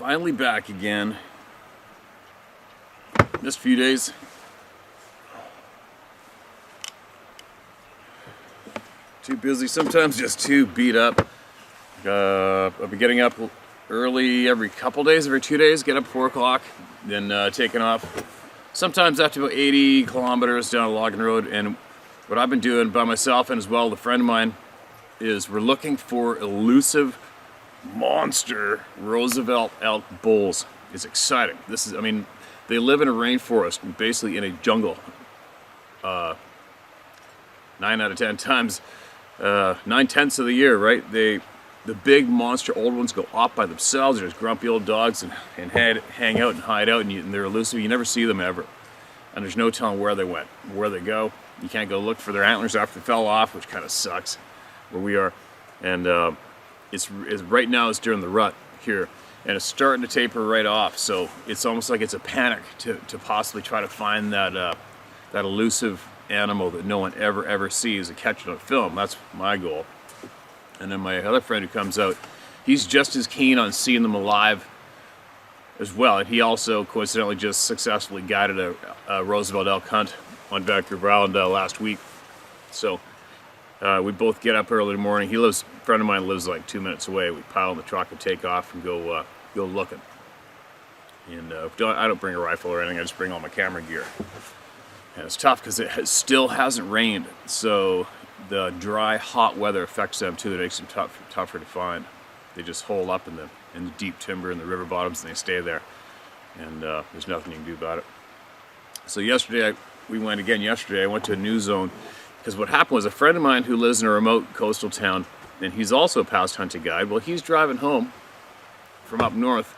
Finally back again. Missed a few days. Too busy, sometimes just too beat up. I'll be getting up early every couple days, every 2 days, get up 4 o'clock, then taking off. Sometimes after about 80 kilometers down a logging road. And what I've been doing by myself and as well with a friend of mine is we're looking for elusive monster Roosevelt elk bulls. It's exciting. This is, I mean, they live in a rainforest, basically in a jungle. 9 out of 10 times, 9/10 of the year, right? The big monster old ones go off by themselves. There's grumpy old dogs and hang out and hide out, and they're elusive. You never see them ever. And there's no telling where they went, where they go. You can't go look for their antlers after they fell off, which kind of sucks where we are. And it's right now it's during the rut here, and it's starting to taper right off. So it's almost like it's a panic to possibly try to find that elusive animal that no one ever sees and catch it on film. That's my goal. And then my other friend who comes out, he's just as keen on seeing them alive as well. And he also coincidentally just successfully guided a Roosevelt elk hunt on Vancouver Island last week. So we both get up early in the morning. A friend of mine lives like 2 minutes away. We pile in the truck and take off and go looking. And I don't bring a rifle or anything. I just bring all my camera gear. And it's tough because it still hasn't rained. So the dry, hot weather affects them too. It makes them tougher to find. They just hole up in the deep timber in the river bottoms and they stay there. And there's nothing you can do about it. So yesterday, I went to a new zone. Because what happened was a friend of mine who lives in a remote coastal town, and he's also a past hunting guide. Well, he's driving home from up north.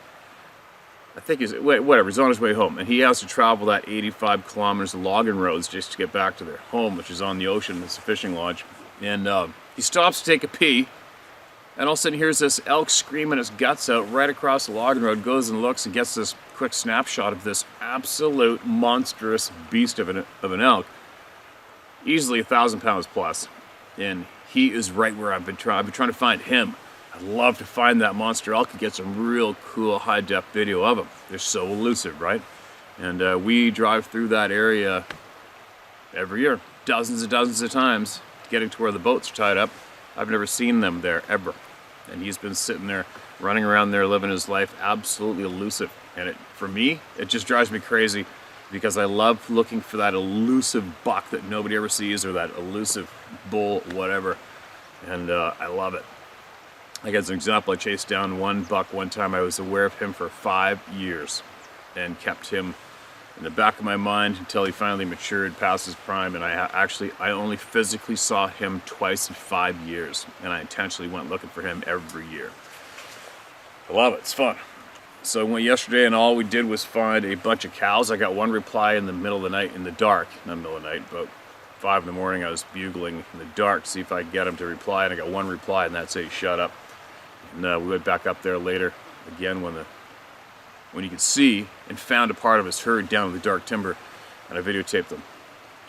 I think he's on his way home, and he has to travel that 85 kilometers of logging roads just to get back to their home, which is on the ocean. It's a fishing lodge. And he stops to take a pee, and all of a sudden hears this elk screaming his guts out right across the logging road, goes and looks and gets this quick snapshot of this absolute monstrous beast of an elk. Easily 1,000 pounds plus, and he is right where I've been trying to find him. I'd love to find that monster elk and get some real cool high-def video of them. They're so elusive, right? And we drive through that area every year, dozens and dozens of times, getting to where the boats are tied up. I've never seen them there ever, and he's been sitting there, running around there, living his life, absolutely elusive. And for me, it just drives me crazy. Because I love looking for that elusive buck that nobody ever sees, or that elusive bull, whatever. And I love it. Like as an example, I chased down one buck one time. I was aware of him for 5 years and kept him in the back of my mind until he finally matured past his prime. And I only physically saw him twice in 5 years. And I intentionally went looking for him every year. I love it. It's fun. So I went yesterday and all we did was find a bunch of cows. I got one reply in the middle of the night, in the dark, not middle of the night, about 5 in the morning. I was bugling in the dark to see if I could get him to reply, and I got one reply, and that's it, he shut up. And we went back up there later, again when you could see, and found a part of his herd down in the dark timber, and I videotaped them.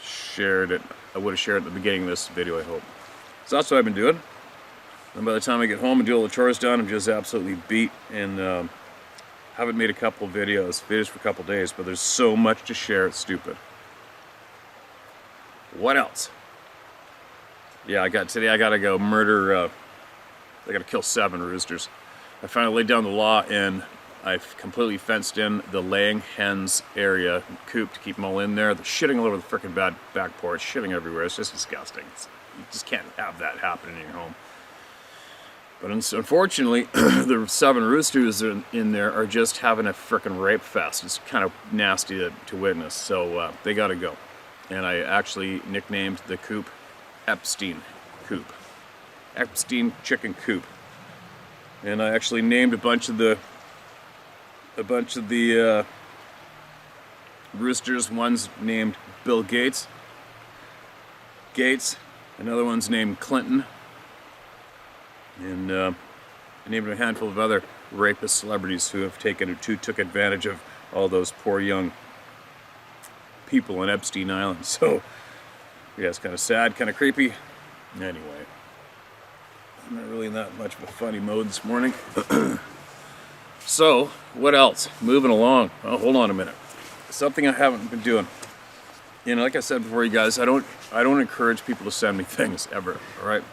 Shared it. I would have shared it at the beginning of this video, I hope. So that's what I've been doing. And by the time I get home and do all the chores done, I'm just absolutely beat, and haven't made a couple videos for a couple days, but there's so much to share, it's stupid. What else? Yeah, today I gotta go murder, I gotta kill 7 roosters. I finally laid down the law, and I've completely fenced in the laying hens area, coop, to keep them all in there. They're shitting all over the frickin' back porch, shitting everywhere. It's just disgusting. You just can't have that happen in your home. But unfortunately, the 7 roosters in there are just having a frickin' rape fest. It's kind of nasty to witness, so they gotta go. And I actually nicknamed the coop Epstein Coop. Epstein Chicken Coop. And I actually named a bunch of the roosters. One's named Bill Gates. Another one's named Clinton. And I named a handful of other rapist celebrities who took advantage of all those poor young people on Epstein Island. So, yeah, it's kind of sad, kind of creepy. Anyway, I'm not really in that much of a funny mode this morning. So, what else? Moving along. Oh, hold on a minute. Something I haven't been doing. You know, like I said before, you guys, I don't encourage people to send me things ever, all right?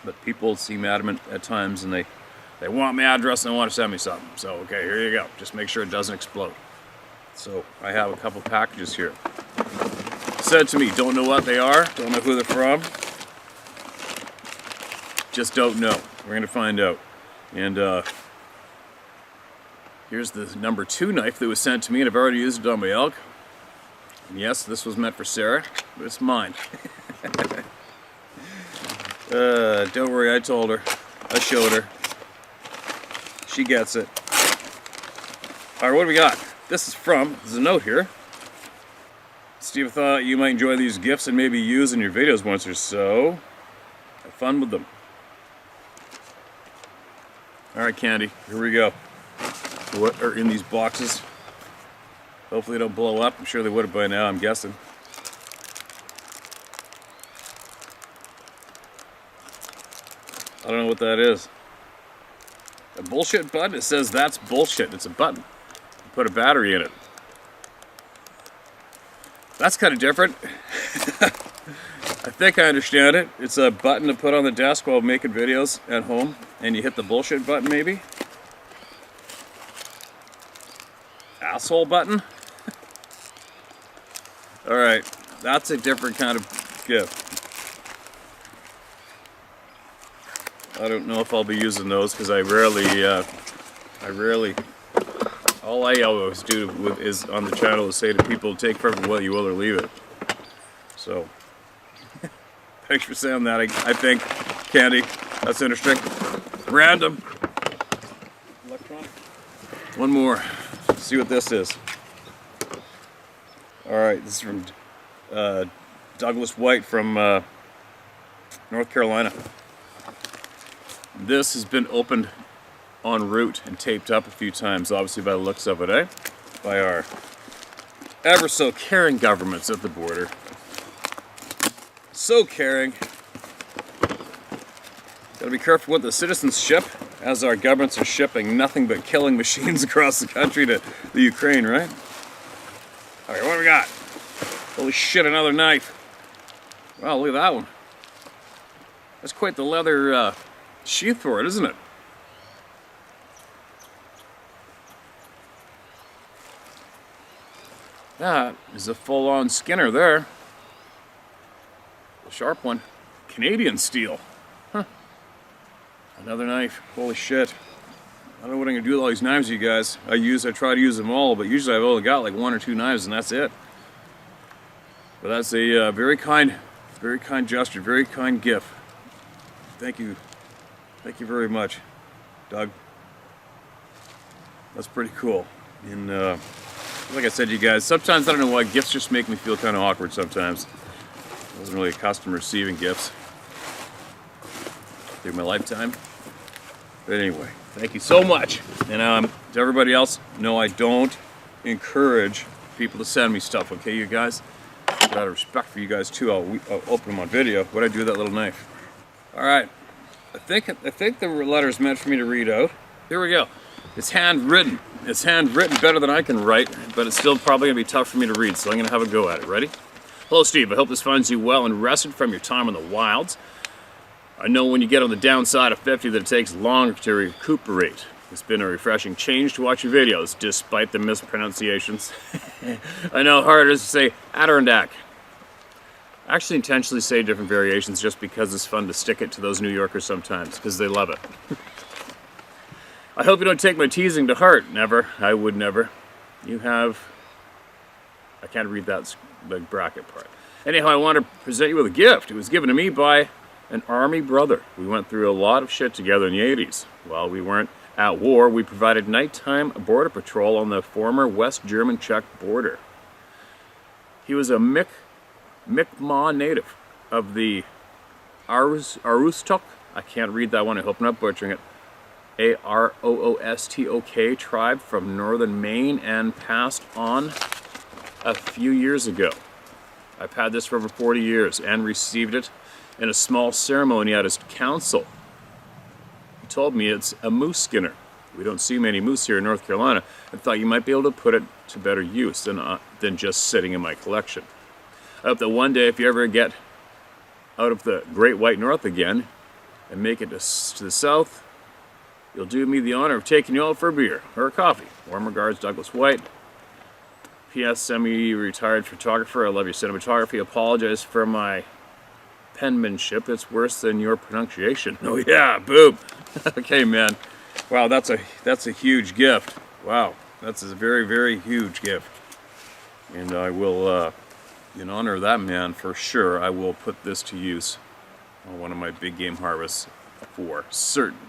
But people seem adamant at times, and they want my address and they want to send me something. So, okay, here you go. Just make sure it doesn't explode. So, I have a couple packages here. Said to me, don't know what they are, don't know who they're from. Just don't know. We're gonna find out. And here's the number 2 knife that was sent to me, and I've already used it on my elk. And yes, this was meant for Sarah, but it's mine. Don't worry, I told her. I showed her. She gets it. Alright, what do we got? There's a note here. Steve thought you might enjoy these gifts and maybe use in your videos once or so. Have fun with them. Alright, Candy, here we go. What are in these boxes? Hopefully they don't blow up. I'm sure they would have by now, I'm guessing. I don't know what that is. A bullshit button? It says that's bullshit. It's a button. You put a battery in it. That's kind of different. I think I understand it. It's a button to put on the desk while making videos at home, and you hit the bullshit button maybe. Asshole button? Alright, that's a different kind of gift. I don't know if I'll be using those because I rarely, all I always do is on the channel is say to people, take forever, well, you will or leave it. So, thanks for saying that, I think, Candy. That's interesting. Random. Electronic. One more. Let's see what this is. Alright, this is from Douglas White from North Carolina. This has been opened en route and taped up a few times, obviously by the looks of it, eh? By our ever so caring governments at the border. So caring. Gotta be careful with the citizens ship, as our governments are shipping nothing but killing machines across the country to the Ukraine, right? Alright, what do we got? Holy shit, another knife. Wow, look at that one. That's quite the leather sheath for it, isn't it? That is a full-on Skinner there. A sharp one. Canadian steel. Huh. Another knife. Holy shit. I don't know what I'm gonna do with all these knives, you guys. I try to use them all, but usually I've only got like 1 or 2 knives and that's it. But that's a very kind gesture, very kind gift. Thank you. Thank you very much, Doug. That's pretty cool. And like I said, you guys, sometimes I don't know why gifts just make me feel kind of awkward sometimes. I wasn't really accustomed to receiving gifts through my lifetime. But anyway, thank you so much. And to everybody else, no, I don't encourage people to send me stuff, okay, you guys? Out of respect for you guys too, I'll open them on video. What'd I do with that little knife? All right, I think the letter is meant for me to read out. Here we go. It's handwritten. It's handwritten better than I can write, but it's still probably gonna be tough for me to read, so I'm gonna have a go at it. Ready? Hello, Steve. I hope this finds you well and rested from your time in the wilds. I know when you get on the downside of 50 that it takes longer to recuperate. It's been a refreshing change to watch your videos, despite the mispronunciations. I know hard it is to say Adirondack. I actually intentionally say different variations just because it's fun to stick it to those New Yorkers sometimes, because they love it. I hope you don't take my teasing to heart. Never. I would never. You have... I can't read that the bracket part. Anyhow, I want to present you with a gift. It was given to me by an army brother. We went through a lot of shit together in the 80s. While we weren't at war, we provided nighttime border patrol on the former West German-Czech border. He was a Mi'kmaq native of the Aroostook. I can't read that one. I hope I'm not butchering it. Aroostok tribe from northern Maine and passed on a few years ago. I've had this for over 40 years and received it in a small ceremony at his council. He told me it's a moose skinner. We don't see many moose here in North Carolina. I thought you might be able to put it to better use than just sitting in my collection. I hope that one day, if you ever get out of the Great White North again and make it to the south, you'll do me the honor of taking you out for a beer or a coffee. Warm regards, Douglas White. P.S. Semi-retired photographer. I love your cinematography. Apologize for my penmanship. It's worse than your pronunciation. Oh yeah, boom. Okay, man. Wow, that's a huge gift. Wow, that's a very, very huge gift. And I will, in honor of that man, for sure, I will put this to use on one of my big game harvests for certain.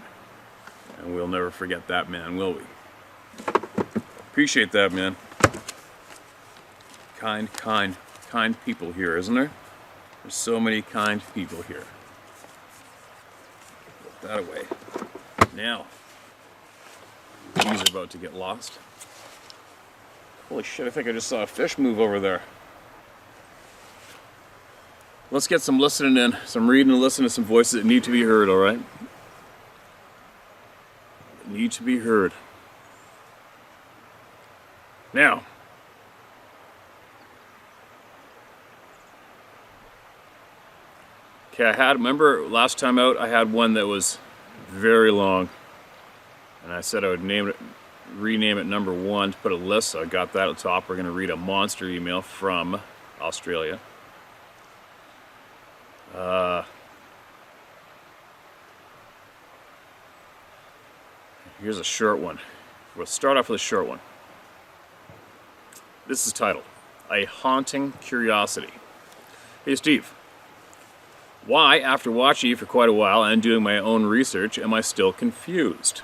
And we'll never forget that man, will we? Appreciate that, man. Kind people here, isn't there? There's so many kind people here. Put that away. Now, these are about to get lost. Holy shit, I think I just saw a fish move over there. Let's get some listening in, some reading and listening to some voices that need to be heard, alright? Need to be heard. Now, okay, remember last time out I had one that was very long. And I said I would rename it number 1 to put a list, so I got that at the top. We're going to read a monster email from Australia. Here's a short one. We'll start off with a short one. This is titled, A Haunting Curiosity. Hey Steve, why, after watching you for quite a while and doing my own research, am I still confused?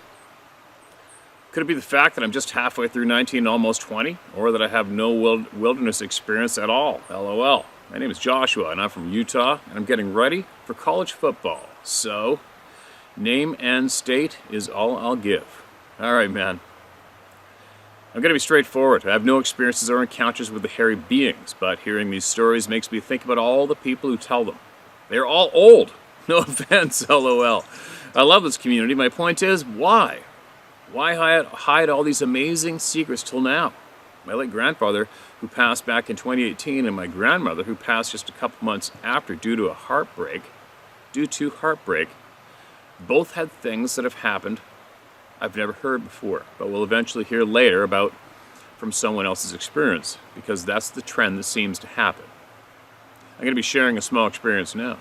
Could it be the fact that I'm just halfway through 19 and almost 20? Or that I have no wilderness experience at all? LOL. My name is Joshua and I'm from Utah and I'm getting ready for college football. So, name and state is all I'll give. Alright, man. I'm going to be straightforward. I have no experiences or encounters with the hairy beings, but hearing these stories makes me think about all the people who tell them. They're all old. No offense, LOL. I love this community. My point is, why? Why hide all these amazing secrets till now? My late grandfather, who passed back in 2018, and my grandmother, who passed just a couple months after due to heartbreak, both had things that have happened I've never heard before, but will eventually hear later about from someone else's experience, because that's the trend that seems to happen. I'm going to be sharing a small experience now.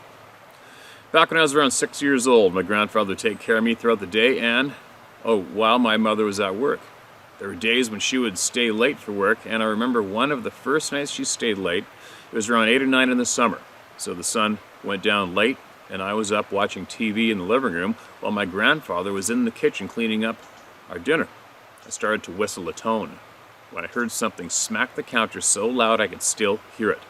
Back when I was around 6 years old, my grandfather would take care of me throughout the day and, while my mother was at work. There were days when she would stay late for work, and I remember one of the first nights she stayed late. It was around 8 or 9 in the summer, so the sun went down late, and I was up watching TV in the living room while my grandfather was in the kitchen cleaning up our dinner. I started to whistle a tone when I heard something smack the counter so loud I could still hear it.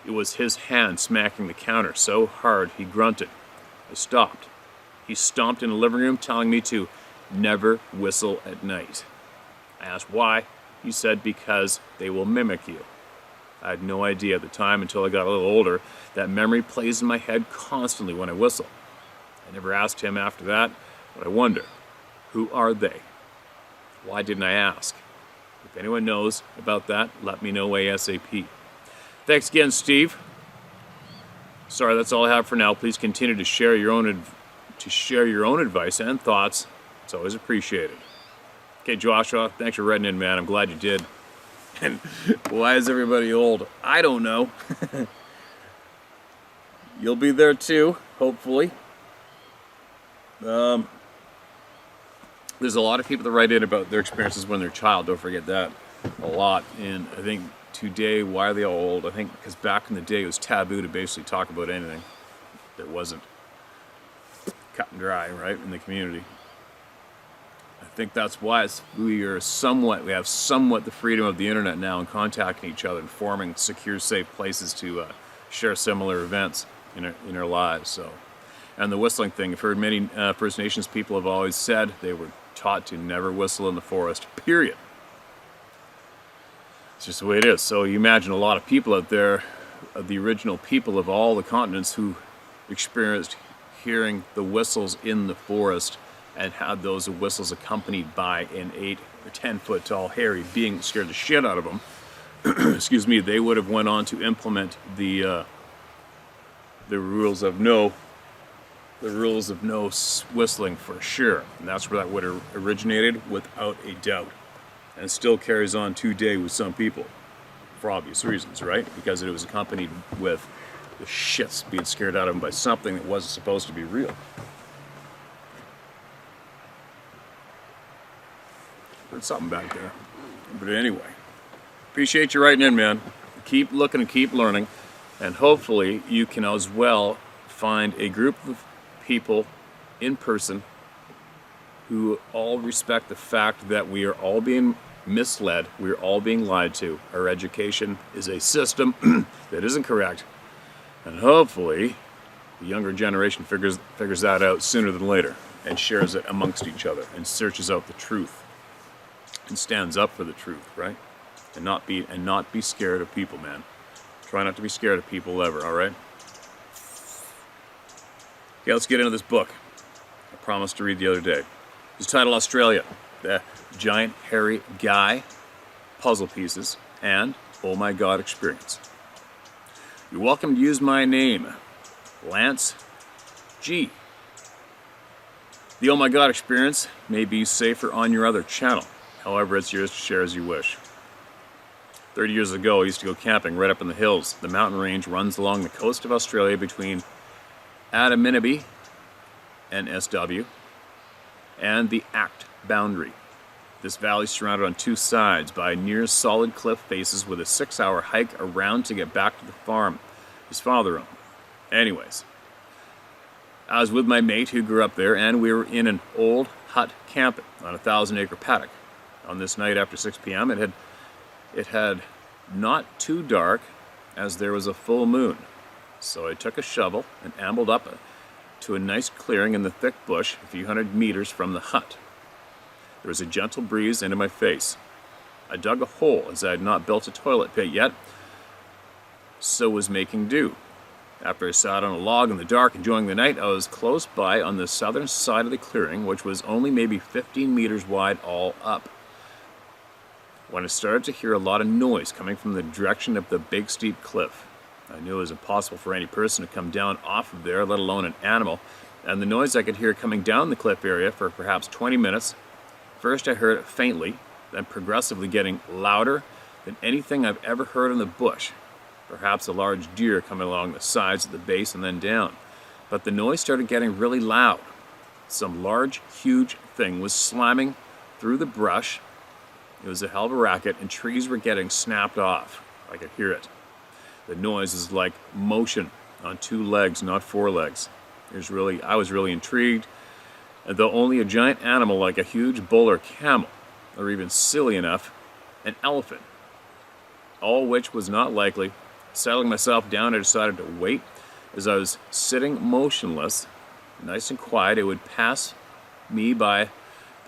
It was his hand smacking the counter so hard he grunted. I stopped. He stomped in the living room telling me to never whistle at night. I asked why. He said because they will mimic you. I had no idea at the time until I got a little older. That memory plays in my head constantly when I whistle. I never asked him after that, but I wonder, who are they? Why didn't I ask? If anyone knows about that, let me know ASAP. Thanks again, Steve. Sorry, that's all I have for now. Please continue to share your own advice and thoughts. It's always appreciated. Okay, Joshua, thanks for writing in, man. I'm glad you did. And why is everybody old? I don't know. You'll be there too, hopefully. There's a lot of people that write in about their experiences when they're a child. Don't forget that. A lot. And I think today, why are they all old? I think because back in the day it was taboo to basically talk about anything that wasn't cut and dry, right, in the community. I think that's why we have somewhat the freedom of the internet now and contacting each other and forming secure, safe places to share similar events in our lives. So, and the whistling thing, I've heard many First Nations people have always said they were taught to never whistle in the forest, period. It's just the way it is. So you imagine a lot of people out there, the original people of all the continents who experienced hearing the whistles in the forest and had those whistles accompanied by an 8 or 10 foot tall Harry being that scared the shit out of them, excuse me, they would have went on to implement the rules of no whistling for sure. And that's where that would have originated without a doubt. And it still carries on today with some people for obvious reasons, right? Because it was accompanied with the shits being scared out of them by something that wasn't supposed to be real. There's something back there. But anyway, appreciate you writing in, man. Keep looking and keep learning. And hopefully you can as well find a group of people in person who all respect the fact that we are all being misled, we are all being lied to. Our education is a system that isn't correct. And hopefully the younger generation figures that out sooner than later and shares it amongst each other and searches out the truth and stands up for the truth, right? And not be scared of people, man. Try not to be scared of people ever, all right? Okay, let's get into this book I promised to read the other day. It's titled Australia, the Giant Hairy Guy, Puzzle Pieces, and Oh My God Experience. You're welcome to use my name, Lance G. The Oh My God Experience may be safer on your other channel. However, it's yours to share as you wish. 30 years ago, I used to go camping right up in the hills. The mountain range runs along the coast of Australia between Adaminaby and SW and the Act boundary. This valley is surrounded on two sides by near solid cliff faces with a 6-hour hike around to get back to the farm his father owned. Anyways, I was with my mate who grew up there, and we were in an old hut camping on a 1,000-acre paddock. On this night after 6 p.m., it had not too dark as there was a full moon. So I took a shovel and ambled up to a nice clearing in the thick bush a few hundred meters from the hut. There was a gentle breeze into my face. I dug a hole as I had not built a toilet pit yet, so was making do. After I sat on a log in the dark enjoying the night, I was close by on the southern side of the clearing, which was only maybe 15 meters wide all up, when I started to hear a lot of noise coming from the direction of the big steep cliff. I knew it was impossible for any person to come down off of there, let alone an animal, and the noise I could hear coming down the cliff area for perhaps 20 minutes. First I heard it faintly, then progressively getting louder than anything I've ever heard in the bush. Perhaps a large deer coming along the sides at the base and then down. But the noise started getting really loud. Some large, huge thing was slamming through the brush. It was a hell of a racket, and trees were getting snapped off. I could hear it. The noise is like motion on 2 legs, not 4 legs. I was really intrigued. And though only a giant animal like a huge bull or camel, or even silly enough, an elephant, all which was not likely, settling myself down, I decided to wait. As I was sitting motionless, nice and quiet, it would pass me by,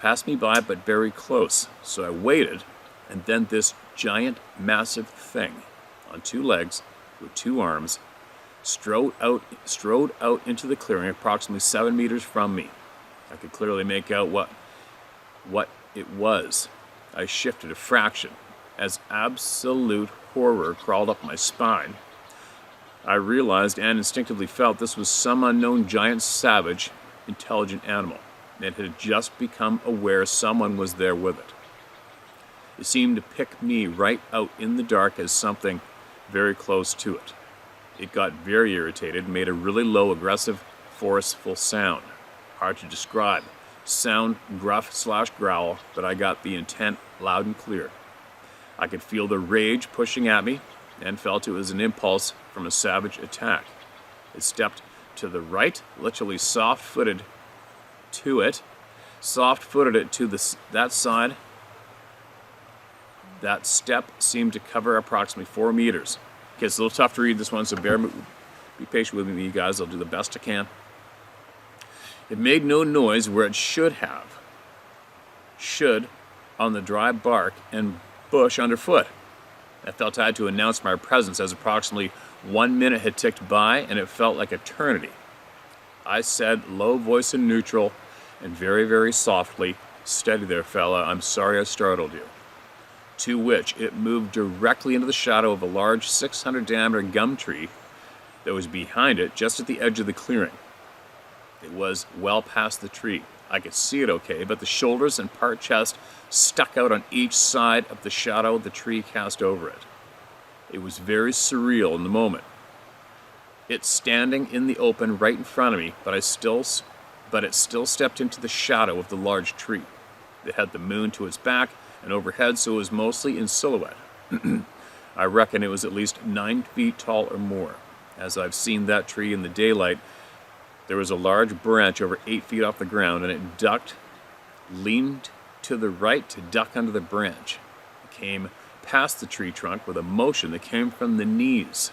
but very close. So I waited, and then this giant, massive thing on 2 legs with 2 arms strode out into the clearing approximately 7 meters from me. I could clearly make out what it was. I shifted a fraction as absolute horror crawled up my spine. I realized and instinctively felt this was some unknown giant, savage, intelligent animal. It had just become aware someone was there with it. It seemed to pick me right out in the dark as something very close to it. It got very irritated, made a really low, aggressive, forceful sound. Hard to describe. Sound gruff/growl, but I got the intent loud and clear. I could feel the rage pushing at me and felt it was an impulse from a savage attack. It stepped to the right, literally soft-footed it to that side. That step seemed to cover approximately 4 meters. Okay, it's a little tough to read this one, so be patient with me, you guys. I'll do the best I can. It made no noise where it should have. Should on the dry bark and bush underfoot. I felt I had to announce my presence as approximately 1 minute had ticked by, and it felt like eternity. I said, low voice and neutral, and very, very softly, "Steady there, fella, I'm sorry I startled you." To which it moved directly into the shadow of a large 600 diameter gum tree that was behind it, just at the edge of the clearing. It was well past the tree. I could see it okay, but the shoulders and part chest stuck out on each side of the shadow the tree cast over it. It was very surreal in the moment. It standing in the open right in front of me, but it still stepped into the shadow of the large tree. It had the moon to its back and overhead, so it was mostly in silhouette. I reckon it was at least 9 feet tall or more. As I've seen that tree in the daylight, there was a large branch over 8 feet off the ground, and it ducked, leaned to the right to duck under the branch. It came past the tree trunk with a motion that came from the knees,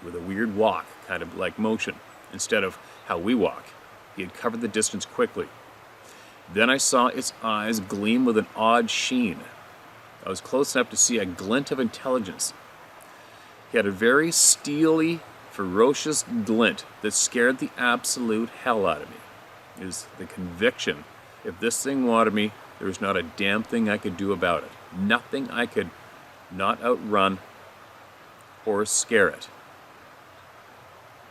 with a weird walk, kind of like motion, instead of how we walk. He had covered the distance quickly. Then I saw its eyes gleam with an odd sheen. I was close enough to see a glint of intelligence. He had a very steely, ferocious glint that scared the absolute hell out of me. It was the conviction, if this thing wanted me, there was not a damn thing I could do about it. Nothing I could not outrun or scare it.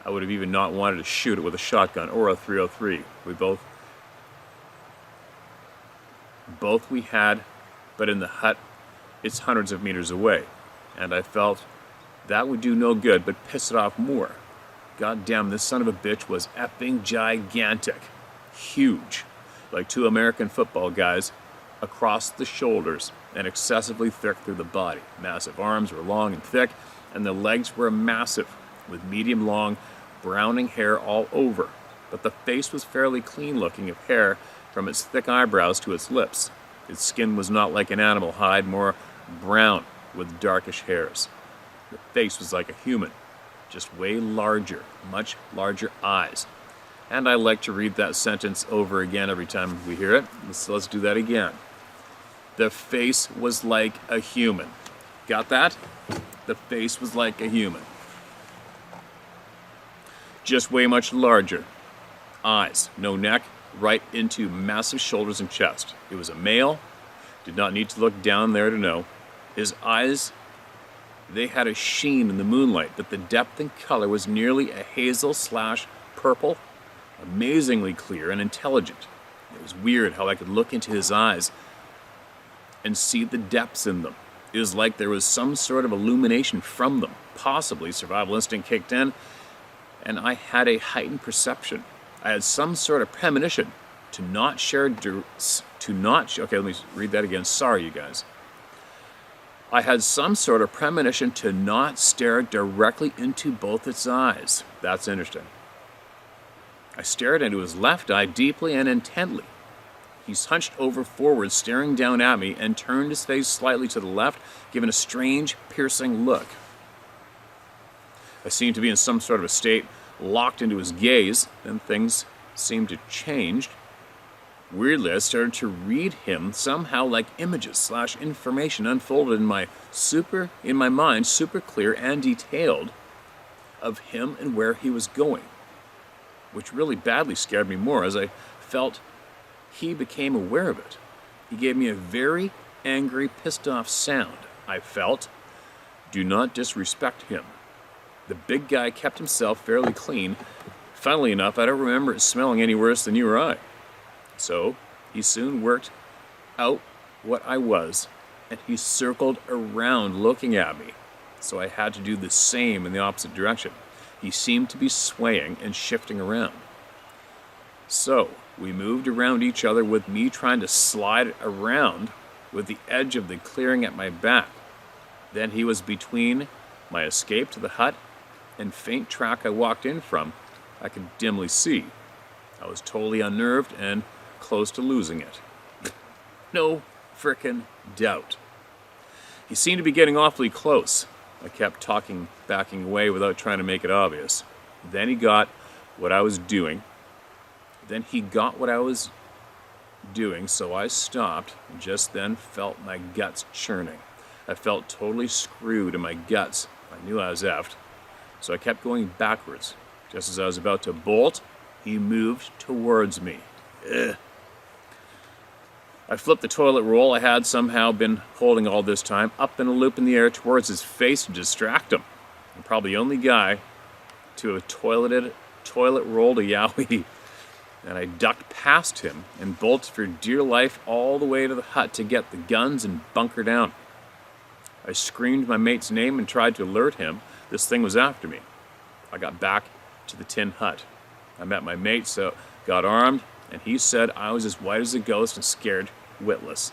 I would have even not wanted to shoot it with a shotgun or a .303. Both we had, but in the hut, it's hundreds of meters away. And I felt that would do no good, but piss it off more. God damn, this son of a bitch was effing gigantic. Huge. Like 2 American football guys across the shoulders and excessively thick through the body. Massive arms were long and thick, and the legs were massive, with medium-long, browning hair all over. But the face was fairly clean-looking of hair from its thick eyebrows to its lips. Its skin was not like an animal hide, more brown with darkish hairs. The face was like a human, just way larger, much larger eyes. And I like to read that sentence over again every time we hear it. So let's do that again. The face was like a human. Got that? The face was like a human. Just way much larger. Eyes, no neck, right into massive shoulders and chest. It was a male. Did not need to look down there to know. His eyes, they had a sheen in the moonlight, but the depth and color was nearly a hazel/purple, amazingly clear and intelligent. It was weird how I could look into his eyes and see the depths in them. It was like there was some sort of illumination from them. Possibly survival instinct kicked in, and I had a heightened perception. I had some sort of premonition to not share, okay, let me read that again. Sorry, you guys. I had some sort of premonition to not stare directly into both its eyes. That's interesting. I stared into his left eye deeply and intently. He's hunched over forward, staring down at me, and turned his face slightly to the left, giving a strange, piercing look. I seemed to be in some sort of a state, locked into his gaze, then things seemed to change. Weirdly, I started to read him somehow like images/information unfolded in my mind, super clear and detailed, of him and where he was going, which really badly scared me more as I felt he became aware of it. He gave me a very angry, pissed off sound. I felt, do not disrespect him. The big guy kept himself fairly clean. Funnily enough, I don't remember it smelling any worse than you or I. So he soon worked out what I was, and he circled around looking at me. So I had to do the same in the opposite direction. He seemed to be swaying and shifting around. So we moved around each other with me trying to slide around with the edge of the clearing at my back. Then he was between my escape to the hut and faint track I walked in from. I could dimly see. I was totally unnerved and close to losing it. No frickin' doubt. He seemed to be getting awfully close. I kept backing away without trying to make it obvious. Then he got what I was doing. So I stopped and just then felt my guts churning. I felt totally screwed in my guts. I knew I was effed. So I kept going backwards. Just as I was about to bolt, he moved towards me. Ugh. I flipped the toilet roll I had somehow been holding all this time up in a loop in the air towards his face to distract him. I'm probably the only guy to have toilet rolled a Yowie. And I ducked past him and bolted for dear life all the way to the hut to get the guns and bunker down. I screamed my mate's name and tried to alert him this thing was after me. I got back to the tin hut. I met my mate, so got armed, and he said I was as white as a ghost and scared witless.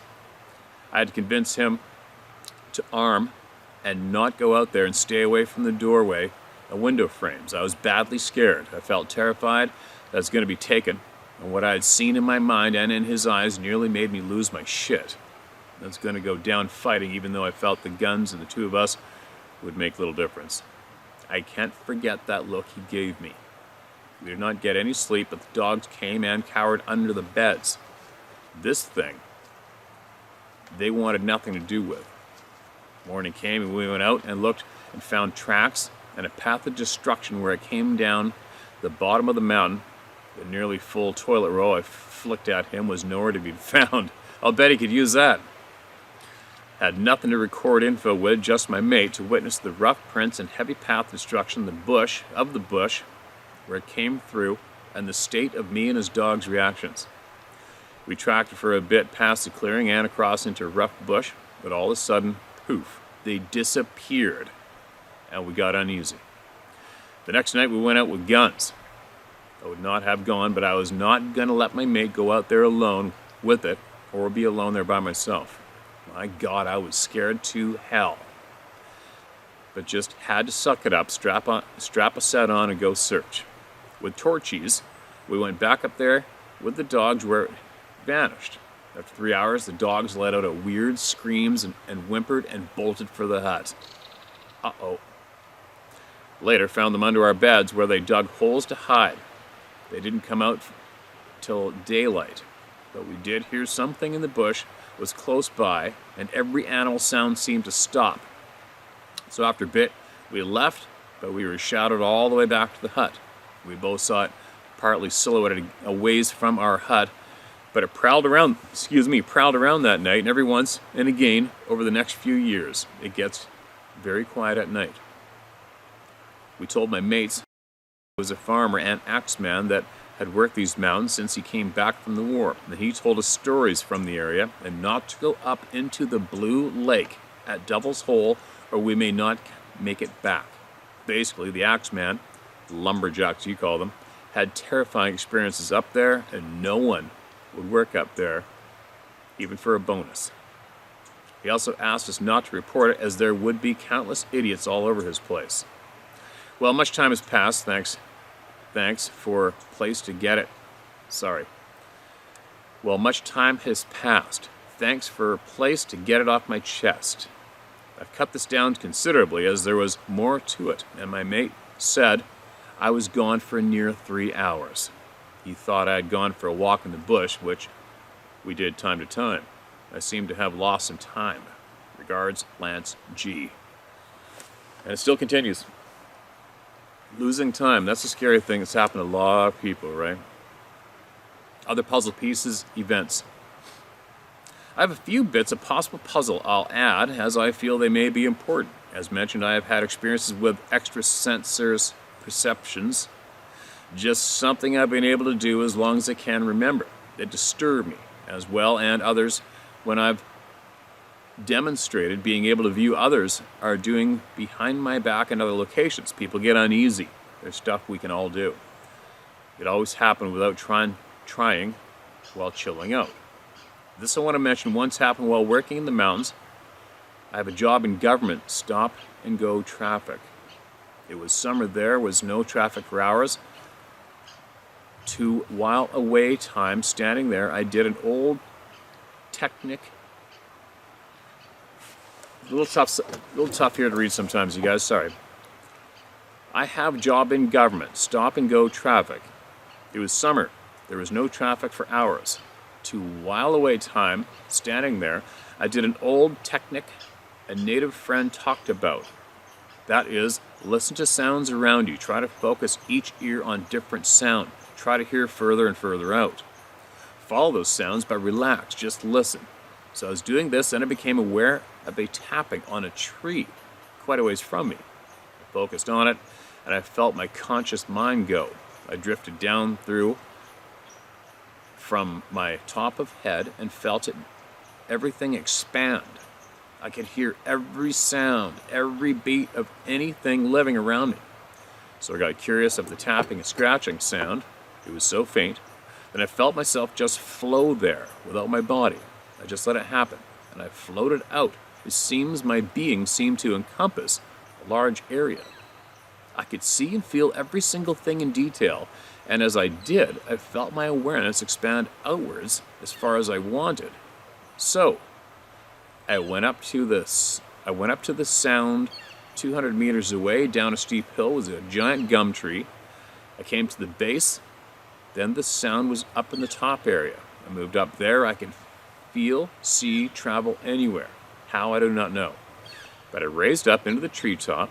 I had to convince him to arm and not go out there and stay away from the doorway and window frames. I was badly scared. I felt terrified that I was going to be taken, and what I had seen in my mind and in his eyes nearly made me lose my shit. I was going to go down fighting, even though I felt the guns and the two of us would make little difference. I can't forget that look he gave me. We did not get any sleep, but the dogs came and cowered under the beds. This thing, they wanted nothing to do with. Morning came and we went out and looked and found tracks and a path of destruction where it came down the bottom of the mountain. The nearly full toilet roll I flicked at him was nowhere to be found. I'll bet he could use that. Had nothing to record info with, just my mate to witness the rough prints and heavy path destruction, the bush, where it came through, and the state of me and his dog's reactions. We tracked it for a bit past the clearing and across into a rough bush, but all of a sudden, poof, they disappeared, and we got uneasy. The next night we went out with guns. I would not have gone, but I was not going to let my mate go out there alone with it, or be alone there by myself. My God, I was scared to hell. But just had to suck it up, strap a set on, and go search. With torches, we went back up there with the dogs where it vanished. After 3 hours, the dogs let out a weird screams and whimpered and bolted for the hut. Uh-oh. Later, found them under our beds where they dug holes to hide. They didn't come out till daylight, but we did hear something in the bush was close by, and every animal sound seemed to stop. So after a bit, we left, but we were shouted all the way back to the hut. We both saw it partly silhouetted a ways from our hut, but it prowled around that night, and every once and again over the next few years, it gets very quiet at night. We told my mates he was a farmer and axeman that had worked these mountains since he came back from the war, and he told us stories from the area and not to go up into the Blue Lake at Devil's Hole or we may not make it back. Basically, the axeman, the lumberjacks you call them, had terrifying experiences up there, and no one would work up there, even for a bonus. He also asked us not to report it, as there would be countless idiots all over his place. Well, much time has passed, thanks for place to get it. Well, much time has passed. Thanks for a place to get it off my chest. I've cut this down considerably, as there was more to it, and my mate said I was gone for near 3 hours. He thought I had gone for a walk in the bush, which we did time to time. I seem to have lost some time. Regards, Lance G. And it still continues. Losing time, that's a scary thing. It's happened to a lot of people, right? Other puzzle pieces, events. I have a few bits of possible puzzle I'll add, as I feel they may be important. As mentioned, I have had experiences with extrasensors perceptions. Just something I've been able to do as long as I can remember. That disturb me, as well, and others, when I've demonstrated being able to view others are doing behind my back in other locations. People get uneasy. There's stuff we can all do. It always happened without trying while chilling out. This I want to mention once happened while working in the mountains. I have a job in government, stop and go traffic. It was summer, there was no traffic for hours. To while away time standing there, I did an old Technic. A little tough here to read sometimes, you guys, sorry. I have a job in government, stop and go traffic. It was summer, there was no traffic for hours. To while away time, standing there, I did an old technique a native friend talked about. That is, listen to sounds around you. Try to focus each ear on different sound. Try to hear further and further out. follow those sounds, but relax, just listen. So I was doing this, and I became aware of a tapping on a tree quite a ways from me. I focused on it, and I felt my conscious mind go. I drifted down through from my top of head and felt everything expand. I could hear every sound, every beat of anything living around me. So I got curious of the tapping and scratching sound. It was so faint. Then I felt myself just flow there without my body. I just let it happen, and I floated out. It seems my being seemed to encompass a large area. I could see and feel every single thing in detail, and as I did, I felt my awareness expand outwards as far as I wanted. So, I went up to the sound 200 meters away. Down a steep hill was a giant gum tree. I came to the base. Then the sound was up in the top area. I moved up there. I could feel, see, travel anywhere. How, I do not know. But I raised up into the treetop.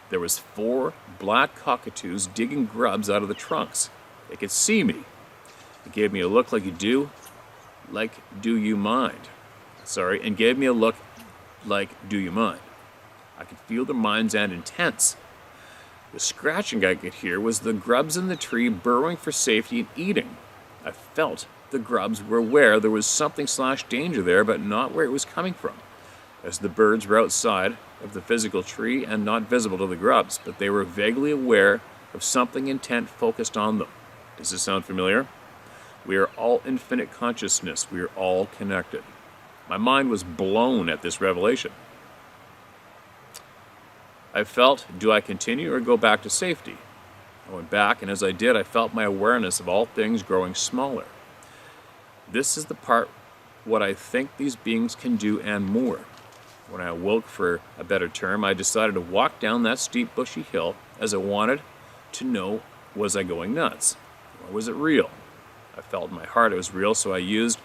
There was 4 black cockatoos digging grubs out of the trunks. They could see me. It gave me a look like do you mind? And gave me a look like, do you mind? I could feel their minds and intense. The scratching I could hear was the grubs in the tree burrowing for safety and eating. I felt the grubs were where there was something / danger there, but not where it was coming from, as the birds were outside of the physical tree and not visible to the grubs, but they were vaguely aware of something intent focused on them. Does this sound familiar? We are all infinite consciousness. We are all connected. My mind was blown at this revelation. I felt, do I continue or go back to safety? I went back, and as I did, I felt my awareness of all things growing smaller. This is the part what I think these beings can do and more. When I awoke, for a better term, I decided to walk down that steep bushy hill as I wanted to know, was I going nuts? Or was it real? I felt in my heart it was real, so I used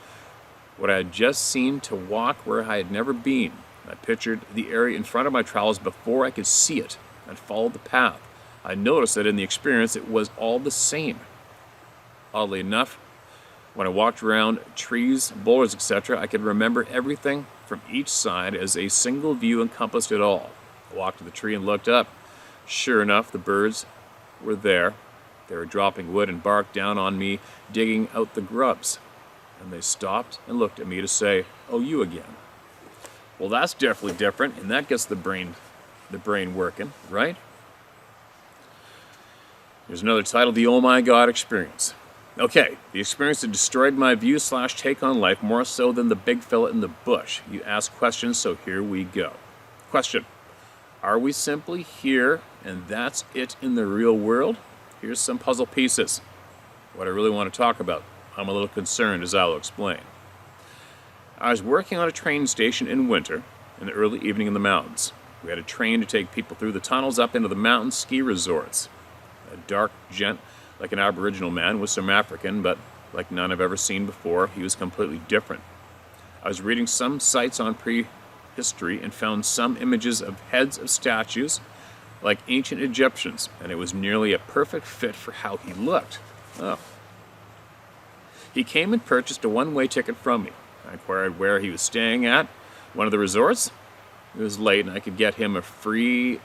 what I had just seen to walk where I had never been. I pictured the area in front of my travels before I could see it and followed the path. I noticed that in the experience it was all the same. Oddly enough, when I walked around trees, boulders, etc., I could remember everything from each side as a single view encompassed it all. I walked to the tree and looked up. Sure enough, the birds were there. They were dropping wood and bark down on me, digging out the grubs. And they stopped and looked at me to say, "Oh, you again." Well, that's definitely different, and that gets the brain working, right? There's another title, The Oh My God Experience. Okay, the experience that destroyed my view / take on life more so than the big fella in the bush. You ask questions, so here we go. Question: are we simply here and that's it in the real world? Here's some puzzle pieces. What I really want to talk about. I'm a little concerned, as I'll explain. I was working on a train station in winter, in the early evening in the mountains. We had a train to take people through the tunnels up into the mountain ski resorts. A dark gent, like an Aboriginal man, was some African, but like none I've ever seen before, he was completely different. I was reading some sites on prehistory and found some images of heads of statues, like ancient Egyptians, and it was nearly a perfect fit for how he looked. Oh. He came and purchased a one-way ticket from me. I inquired where he was staying at one of the resorts. It was late, and I could get him a free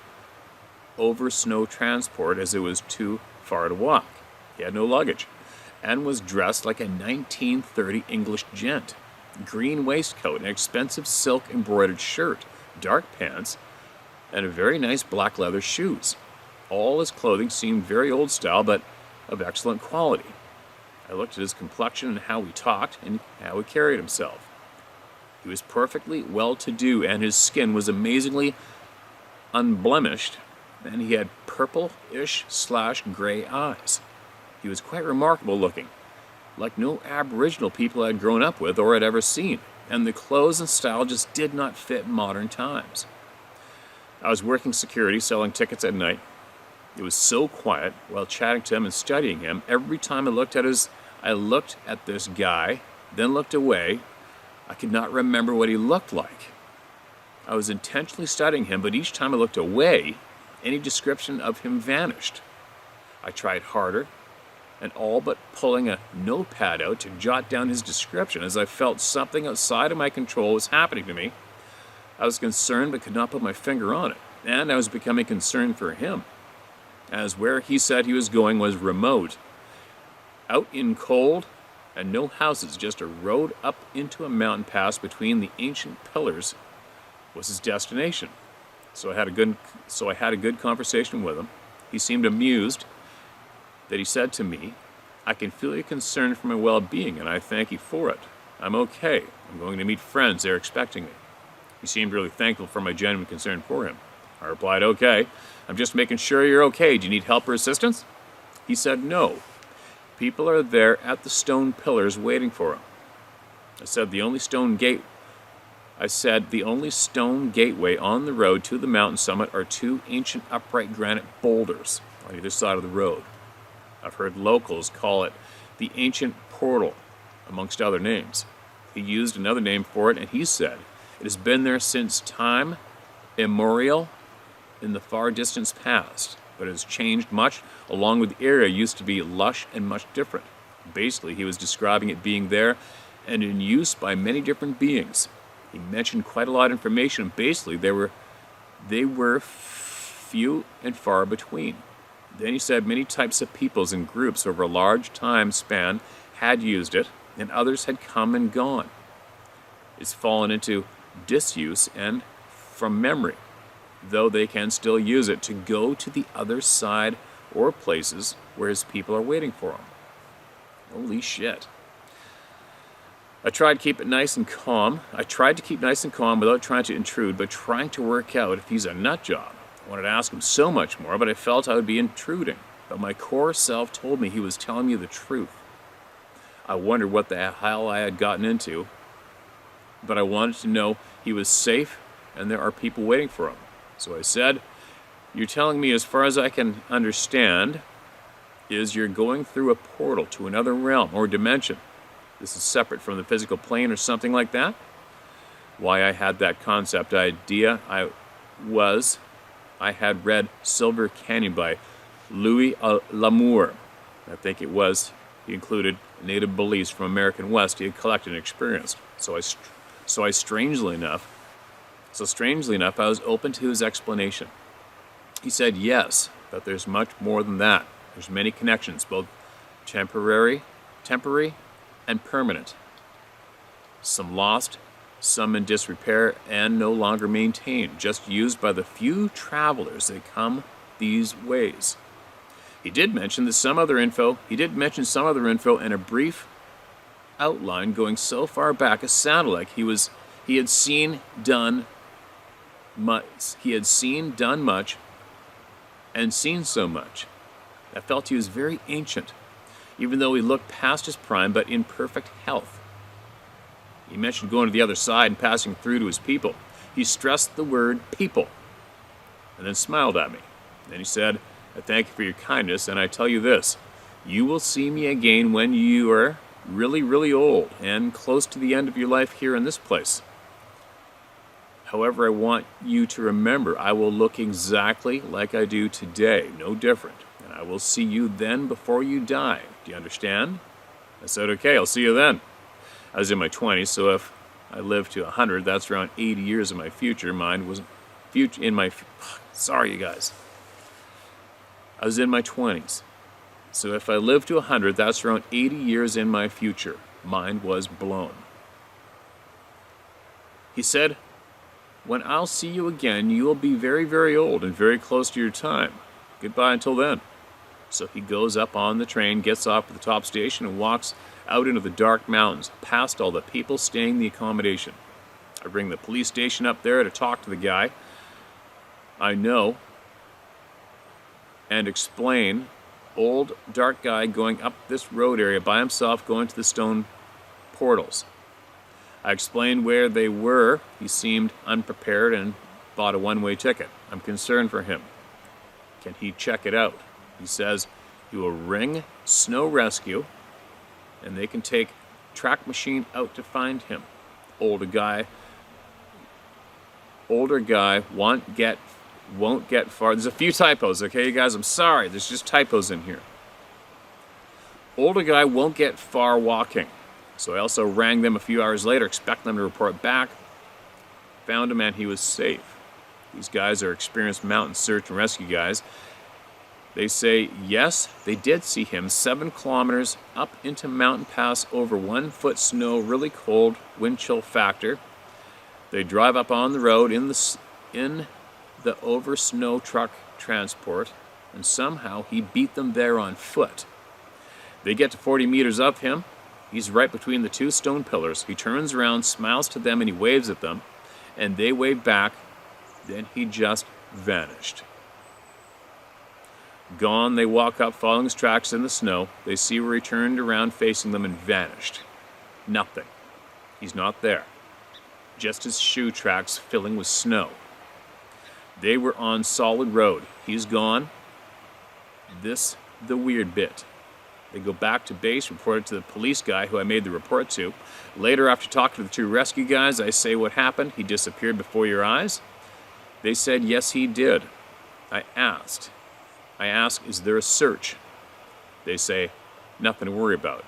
over snow transport as it was too far to walk. He had no luggage and was dressed like a 1930 English gent. Green waistcoat, an expensive silk embroidered shirt, dark pants, and a very nice black leather shoes. All his clothing seemed very old style, but of excellent quality. I looked at his complexion and how he talked and how he carried himself. He was perfectly well-to-do, and his skin was amazingly unblemished, and he had purple-ish / gray eyes. He was quite remarkable looking, like no Aboriginal people I had grown up with or had ever seen, and the clothes and style just did not fit modern times. I was working security, selling tickets at night. It was so quiet while chatting to him and studying him. Every time I looked at this guy, then looked away. I could not remember what he looked like. I was intentionally studying him, but each time I looked away, any description of him vanished. I tried harder and all but pulling a notepad out to jot down his description as I felt something outside of my control was happening to me. I was concerned but could not put my finger on it, and I was becoming concerned for him, as where he said he was going was remote, out in cold, and no houses, just a road up into a mountain pass between the ancient pillars was his destination. So I had a good conversation with him. He seemed amused that he said to me, "I can feel your concern for my well-being, and I thank you for it. I'm okay. I'm going to meet friends. They're expecting me." He seemed really thankful for my genuine concern for him. I replied, "Okay. I'm just making sure you're okay. Do you need help or assistance?" He said, "No. People are there at the stone pillars waiting for him." I said, the only stone gateway on the road to the mountain summit are two ancient upright granite boulders on either side of the road. I've heard locals call it the ancient portal, amongst other names. He used another name for it, and he said, it has been there since time immemorial in the far distance past, but it has changed much, along with the area used to be lush and much different. Basically, he was describing it being there and in use by many different beings. He mentioned quite a lot of information. Basically, they were few and far between. Then he said many types of peoples and groups over a large time span had used it, and others had come and gone. It's fallen into disuse and from memory, though they can still use it to go to the other side or places where his people are waiting for him. Holy shit. I tried to keep nice and calm without trying to intrude, but trying to work out if he's a nut job. I wanted to ask him so much more, but I felt I would be intruding. But my core self told me he was telling me the truth. I wondered what the hell I had gotten into, but I wanted to know he was safe and there are people waiting for him. So I said, "You're telling me, as far as I can understand, is you're going through a portal to another realm or dimension. This is separate from the physical plane or something like that?" Why I had that concept idea, I had read Silver Canyon by Louis L'Amour. I think it was, he included native beliefs from American West he had collected and experienced. So strangely enough, I was open to his explanation. He said yes, but there's much more than that. There's many connections, both temporary, and permanent. Some lost, some in disrepair and no longer maintained, just used by the few travelers that come these ways. He did mention some other info in a brief outline going so far back it sounded like he had seen done much and seen so much. I felt he was very ancient, even though he looked past his prime but in perfect health. He mentioned going to the other side and passing through to his people. He stressed the word people and then smiled at me. Then he said, "I thank you for your kindness, and I tell you this, you will see me again when you are really, really old and close to the end of your life here in this place. However, I want you to remember I will look exactly like I do today, no different, and I will see you then before you die. Do you understand?" I said, "Okay, I'll see you then." I was in my 20s, so if I live to 100, that's around 80 years of my future. Sorry, you guys. I was in my 20s. So if I live to 100, that's around 80 years in my future. Mind was blown. He said, "When I'll see you again, you will be very, very old and very close to your time. Goodbye until then." So he goes up on the train, gets off at the top station, and walks out into the dark mountains, past all the people staying in the accommodation. I bring the police station up there to talk to the guy I know and explain, old dark guy going up this road area by himself, going to the stone portals. I explained where they were. He seemed unprepared and bought a one-way ticket. I'm concerned for him. Can he check it out? He says he will ring Snow Rescue and they can take track machine out to find him. Older guy won't get far. There's a few typos, okay, you guys? I'm sorry. There's just typos in here. Older guy won't get far walking. So I also rang them a few hours later, expecting them to report back. Found him and he was safe. These guys are experienced mountain search and rescue guys. They say, yes, they did see him 7 kilometers up into Mountain Pass over 1 foot snow, really cold, wind chill factor. They drive up on the road in the over snow truck transport, and somehow he beat them there on foot. They get to 40 meters of him. He's right between the 2 stone pillars. He turns around, smiles to them, and he waves at them, and they wave back. Then he just vanished. Gone, they walk up, following his tracks in the snow. They see where he turned around facing them and vanished. Nothing. He's not there. Just his shoe tracks filling with snow. They were on solid road. He's gone. This the weird bit. They go back to base, report it to the police guy who I made the report to. Later, after talking to the 2 rescue guys, I say, what happened? He disappeared before your eyes? They said, yes, he did. I asked, is there a search? They say, nothing to worry about.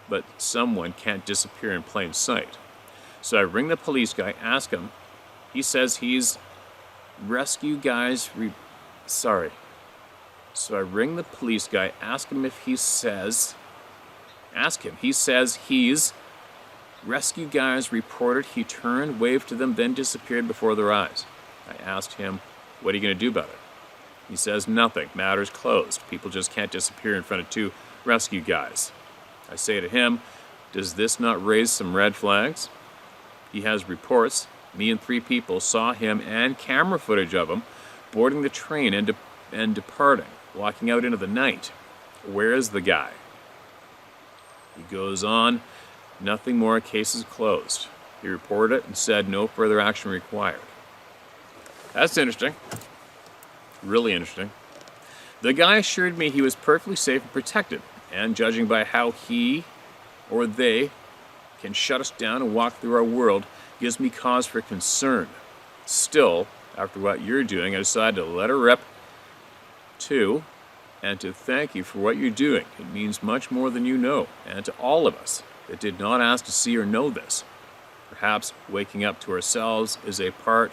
But someone can't disappear in plain sight. So I ring the police guy, ask him. He says he's rescue guys. So I ring the police guy, ask him if he says. He says he's rescue guys reported he turned, waved to them, then disappeared before their eyes. I asked him, what are you going to do about it? He says nothing. Matter's closed. People just can't disappear in front of 2 rescue guys. I say to him, does this not raise some red flags? He has reports. Me and 3 people saw him and camera footage of him boarding the train and departing, walking out into the night. Where is the guy? He goes on, nothing more, case is closed. He reported it and said no further action required. That's interesting. Really interesting. The guy assured me he was perfectly safe and protected, and judging by how he or they can shut us down and walk through our world gives me cause for concern. Still, after what you're doing, I decided to let her rip too, and to thank you for what you're doing. It means much more than you know, and to all of us that did not ask to see or know this. Perhaps waking up to ourselves is a part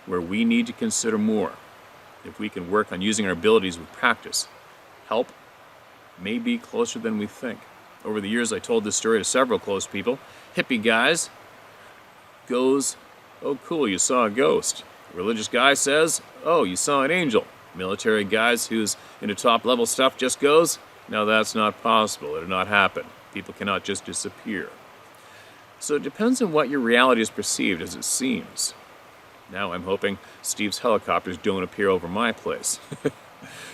where we need to consider more. If we can work on using our abilities with practice, help may be closer than we think. Over the years, I told this story to several close people. Hippie guys goes, oh cool, you saw a ghost. A religious guy says, oh, you saw an angel. Military guys who's into top level stuff just goes, no, that's not possible. It did not happen. People cannot just disappear. So it depends on what your reality is perceived as it seems. Now I'm hoping Steve's helicopters don't appear over my place.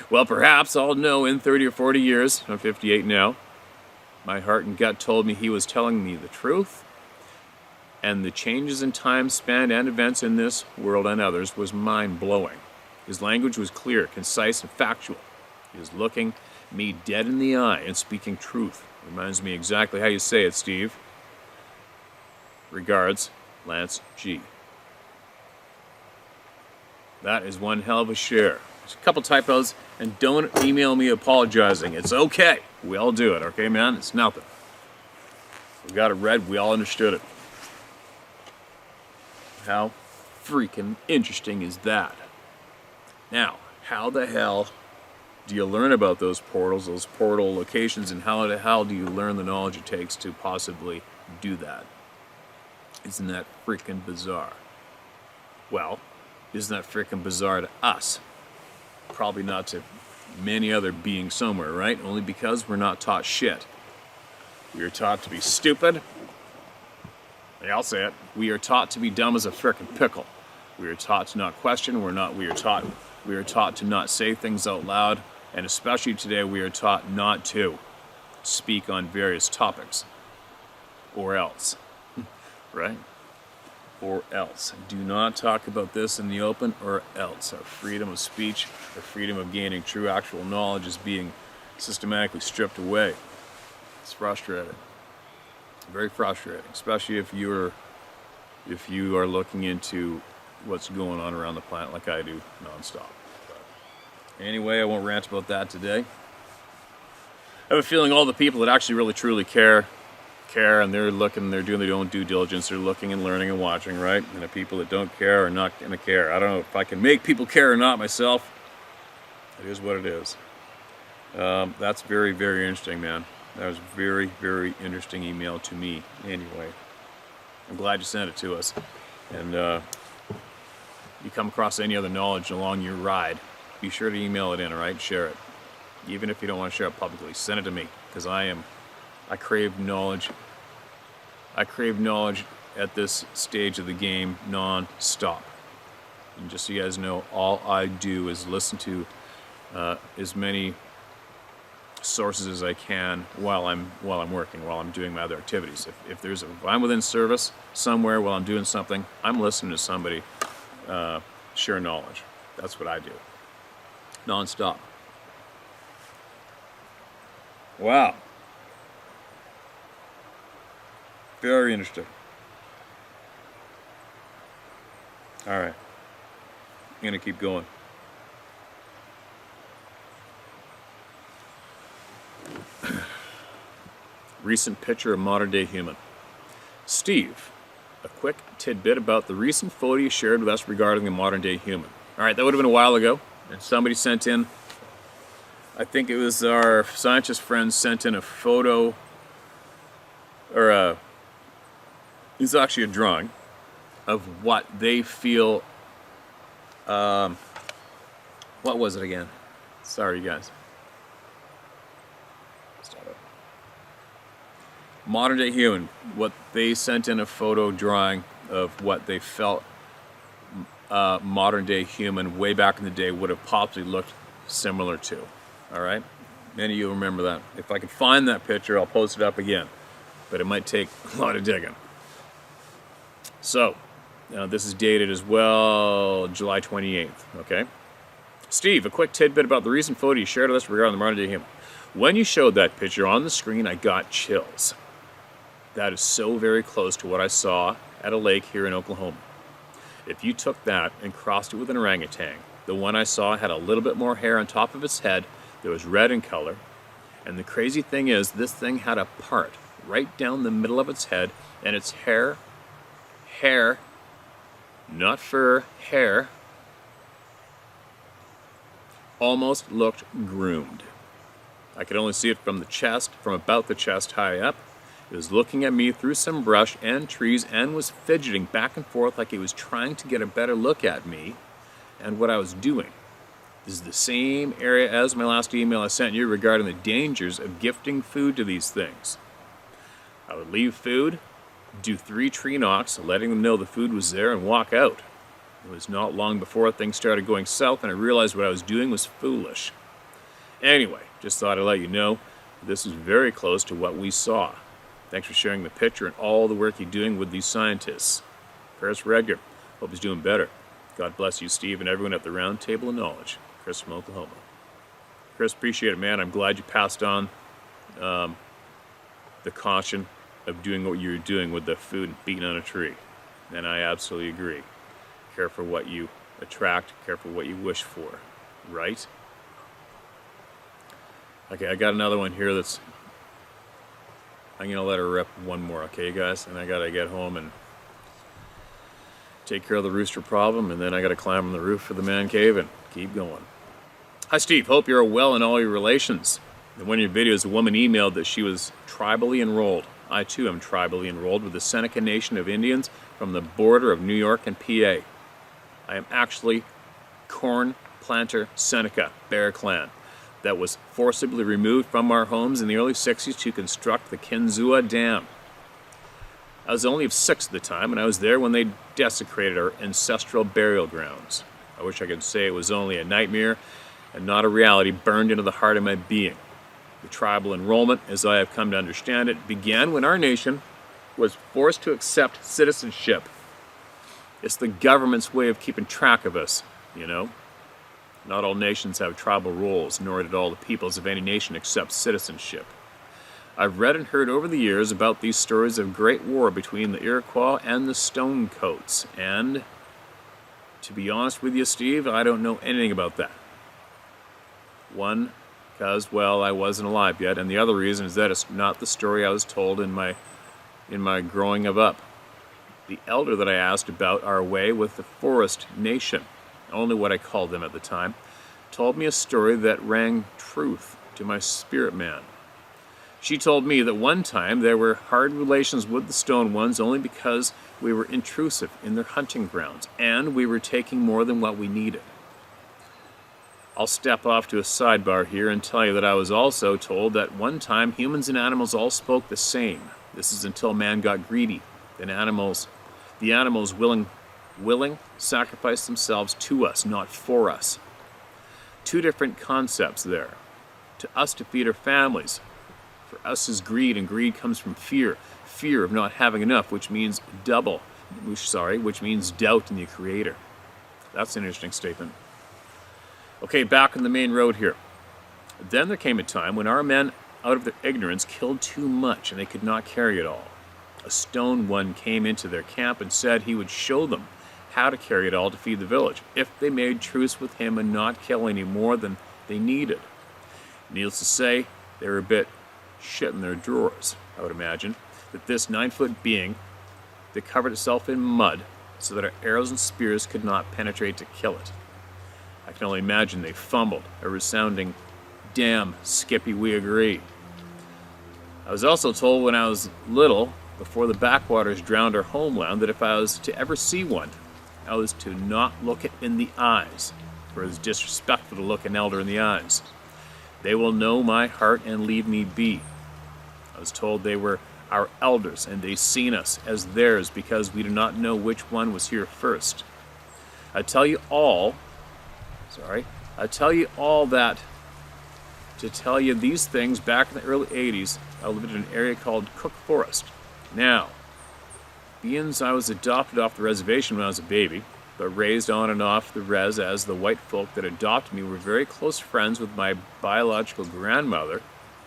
Well, perhaps I'll know in 30 or 40 years. I'm 58 now. My heart and gut told me he was telling me the truth, and the changes in time span and events in this world and others was mind-blowing. His language was clear, concise, and factual. He was looking me dead in the eye and speaking truth. Reminds me exactly how you say it, Steve. Regards, Lance G. That is one hell of a share. There's a couple typos, and don't email me apologizing. It's okay. We all do it, okay, man? It's nothing. We got it read. We all understood it. How freaking interesting is that? Now, how the hell do you learn about those portals, those portal locations, and how the hell do you learn the knowledge it takes to possibly do that? Isn't that freaking bizarre? Well, isn't that freaking bizarre to us? Probably not to many other beings somewhere, right? Only because we're not taught shit. We are taught to be stupid. Yeah, I'll say it. We are taught to be dumb as a frickin' pickle. We are taught to not question. We are taught to not say things out loud, and especially today, we are taught not to speak on various topics, or else, right? Or else. Do not talk about this in the open, or else. Our freedom of speech, our freedom of gaining true actual knowledge is being systematically stripped away. It's frustrating. Very frustrating, especially if you are looking into what's going on around the planet like I do nonstop. But anyway, I won't rant about that today. have a feeling all the people that actually really truly care, and they're looking, they're doing their own due diligence, they're looking and learning and watching, right? And the people that don't care are not going to care. I don't know if I can make people care or not myself. It is what it is. That's very, very interesting, man. That was a very, very interesting email to me, anyway. I'm glad you sent it to us. And you come across any other knowledge along your ride, be sure to email it in, all right? Share it. Even if you don't want to share it publicly, send it to me, because I crave knowledge. I crave knowledge at this stage of the game non-stop. And just so you guys know, all I do is listen to as many sources as I can while I'm working, while I'm doing my other activities. If I'm within service somewhere while I'm doing something, I'm listening to somebody share knowledge. That's what I do, non-stop. Wow. Very interesting. All right. I'm going to keep going. Recent picture of modern day human. Steve, a quick tidbit about the recent photo you shared with us regarding the modern day human. All right, that would have been a while ago, and somebody sent in, I think it was our scientist friends sent in a photo, or it's actually a drawing of what they feel. What was it again? Sorry, you guys. Start up. Modern day human. What they sent in a photo drawing of what they felt modern day human way back in the day would have possibly looked similar to. All right, many of you remember that. If I can find that picture, I'll post it up again, but it might take a lot of digging. So, this is dated as well, July 28th, okay? Steve, a quick tidbit about the recent photo you shared with us regarding the modern day human. When you showed that picture on the screen, I got chills. That is so very close to what I saw at a lake here in Oklahoma. If you took that and crossed it with an orangutan, the one I saw had a little bit more hair on top of its head that was red in color, and the crazy thing is this thing had a part right down the middle of its head, and its hair, not fur, hair, almost looked groomed. I could only see it from the chest, from about the chest high up. It was looking at me through some brush and trees and was fidgeting back and forth like it was trying to get a better look at me and what I was doing. This is the same area as my last email I sent you regarding the dangers of gifting food to these things. I would leave food, do 3 tree knocks, letting them know the food was there, and walk out. It was not long before things started going south and I realized what I was doing was foolish. Anyway, just thought I'd let you know this is very close to what we saw. Thanks for sharing the picture and all the work you're doing with these scientists. Prayers for Edgar. Hope he's doing better. God bless you, Steve, and everyone at the Round Table of Knowledge. Chris from Oklahoma. Chris, appreciate it, man. I'm glad you passed on the caution of doing what you're doing with the food and beating on a tree. And I absolutely agree. Care for what you attract, care for what you wish for, right? Okay, I got another one here that's, I'm going to let her rip one more, okay, guys? And I got to get home and take care of the rooster problem, and then I got to climb on the roof of the man cave and keep going. Hi, Steve. Hope you're well in all your relations. In one of your videos, a woman emailed that she was tribally enrolled. I, too, am tribally enrolled with the Seneca Nation of Indians from the border of New York and PA. I am actually Corn Planter Seneca Bear Clan that was forcibly removed from our homes in the early 60s to construct the Kinzua Dam. I was only of 6 at the time, and I was there when they desecrated our ancestral burial grounds. I wish I could say it was only a nightmare and not a reality burned into the heart of my being. The tribal enrollment, as I have come to understand it, began when our nation was forced to accept citizenship. It's the government's way of keeping track of us, you know. Not all nations have tribal rules, nor did all the peoples of any nation accept citizenship. I've read and heard over the years about these stories of great war between the Iroquois and the Stonecoats, and to be honest with you, Steve, I don't know anything about that. One because, well, I wasn't alive yet, and the other reason is that it's not the story I was told in my growing of up. The elder that I asked about our way with the Forest Nation, only what I called them at the time, told me a story that rang truth to my spirit man. She told me that one time there were hard relations with the Stone Ones only because we were intrusive in their hunting grounds, and we were taking more than what we needed. I'll step off to a sidebar here and tell you that I was also told that one time humans and animals all spoke the same. This is until man got greedy. Then the animals willing sacrificed themselves to us, not for us. Two different concepts there. To us to feed our families. For us is greed, and greed comes from fear. Fear of not having enough, which means which means doubt in the Creator. That's an interesting statement. Okay, back on the main road here. Then there came a time when our men, out of their ignorance, killed too much, and they could not carry it all. A Stone One came into their camp and said he would show them how to carry it all to feed the village, if they made truce with him and not kill any more than they needed. Needless to say, they were a bit shit in their drawers, I would imagine, that this 9-foot being that covered itself in mud so that our arrows and spears could not penetrate to kill it. I can only imagine they fumbled, a resounding, "Damn, Skippy, we agree." I was also told when I was little, before the backwaters drowned our homeland, that if I was to ever see one, I was to not look it in the eyes, for it is disrespectful to look an elder in the eyes. They will know my heart and leave me be. I was told they were our elders, and they seen us as theirs because we do not know which one was here first. I tell you all that to tell you these things back in the early 80s, I lived in an area called Cook Forest. Now, being I was adopted off the reservation when I was a baby, but raised on and off the res as the white folk that adopted me were very close friends with my biological grandmother,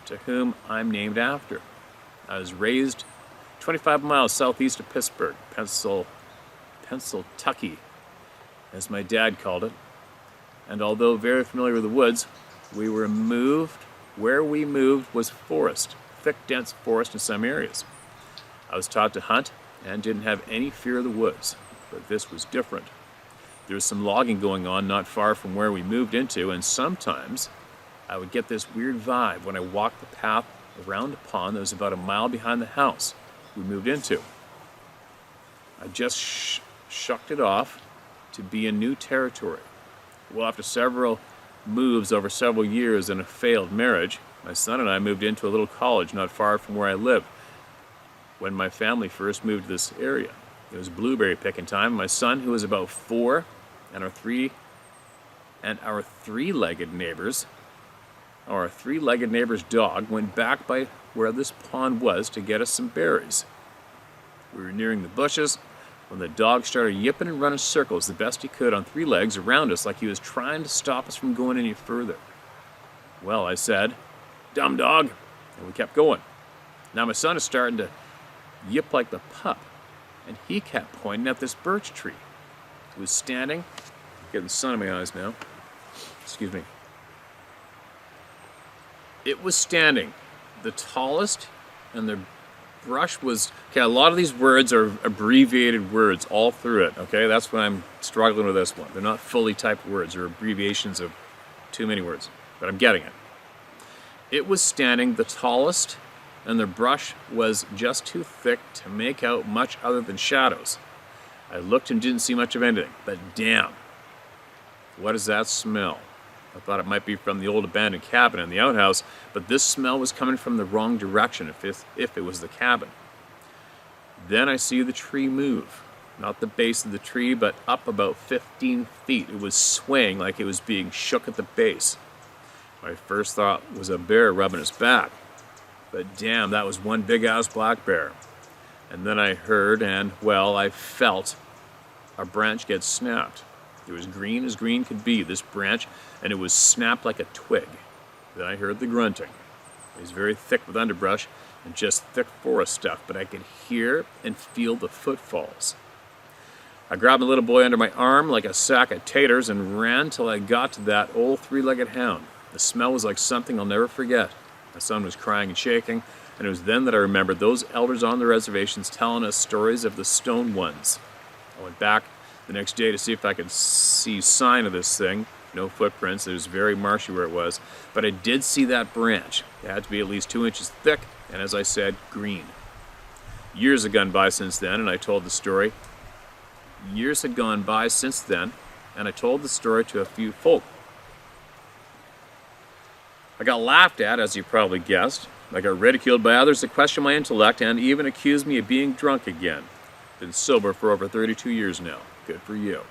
to whom I'm named after. I was raised 25 miles southeast of Pittsburgh, Pennsyltucky, as my dad called it. And although very familiar with the woods, where we moved was forest, thick, dense forest in some areas. I was taught to hunt and didn't have any fear of the woods, but this was different. There was some logging going on not far from where we moved into, and sometimes I would get this weird vibe when I walked the path around a pond that was about a mile behind the house we moved into. I just shucked it off to be in new territory. Well, after several moves over several years and a failed marriage, my son and I moved into a little college not far from where I lived when my family first moved to this area. It was blueberry picking time. My son, who was about 4, and our three-legged neighbor's dog went back by where this pond was to get us some berries. We were nearing the bushes when the dog started yipping and running circles the best he could on 3 legs around us, like he was trying to stop us from going any further. Well, I said, "Dumb dog," and we kept going. Now my son is starting to yip like the pup, and he kept pointing at this birch tree. It was standing, getting the sun in my eyes now, excuse me. It was standing, the tallest, and the brush was, okay, a lot of these words are abbreviated words all through it, okay? That's why I'm struggling with this one. They're not fully typed words, they're abbreviations of too many words, but I'm getting it. It was standing the tallest, and the brush was just too thick to make out much other than shadows. I looked and didn't see much of anything, but damn, what is that smell? I thought it might be from the old abandoned cabin in the outhouse, but this smell was coming from the wrong direction if it was the cabin. Then I see the tree move. Not the base of the tree, but up about 15 feet. It was swaying like it was being shook at the base. My first thought was a bear rubbing its back. But damn, that was one big-ass black bear. And then I heard and, well, I felt a branch get snapped. It was green as green could be, this branch, and it was snapped like a twig. Then I heard the grunting. It was very thick with underbrush and just thick forest stuff, but I could hear and feel the footfalls. I grabbed my little boy under my arm like a sack of taters and ran till I got to that old 3-legged hound. The smell was like something I'll never forget. My son was crying and shaking, and it was then that I remembered those elders on the reservations telling us stories of the stone ones. I went back the next day to see if I could see sign of this thing. No footprints. It was very marshy where it was, but I did see that branch. It had to be at least 2 inches thick, and as I said, green. Years had gone by since then, and I told the story. Years had gone by since then, and I told the story to a few folk. I got laughed at, as you probably guessed. I got ridiculed by others that questioned my intellect and even accused me of being drunk again. Been sober for over 32 years now. Good for you.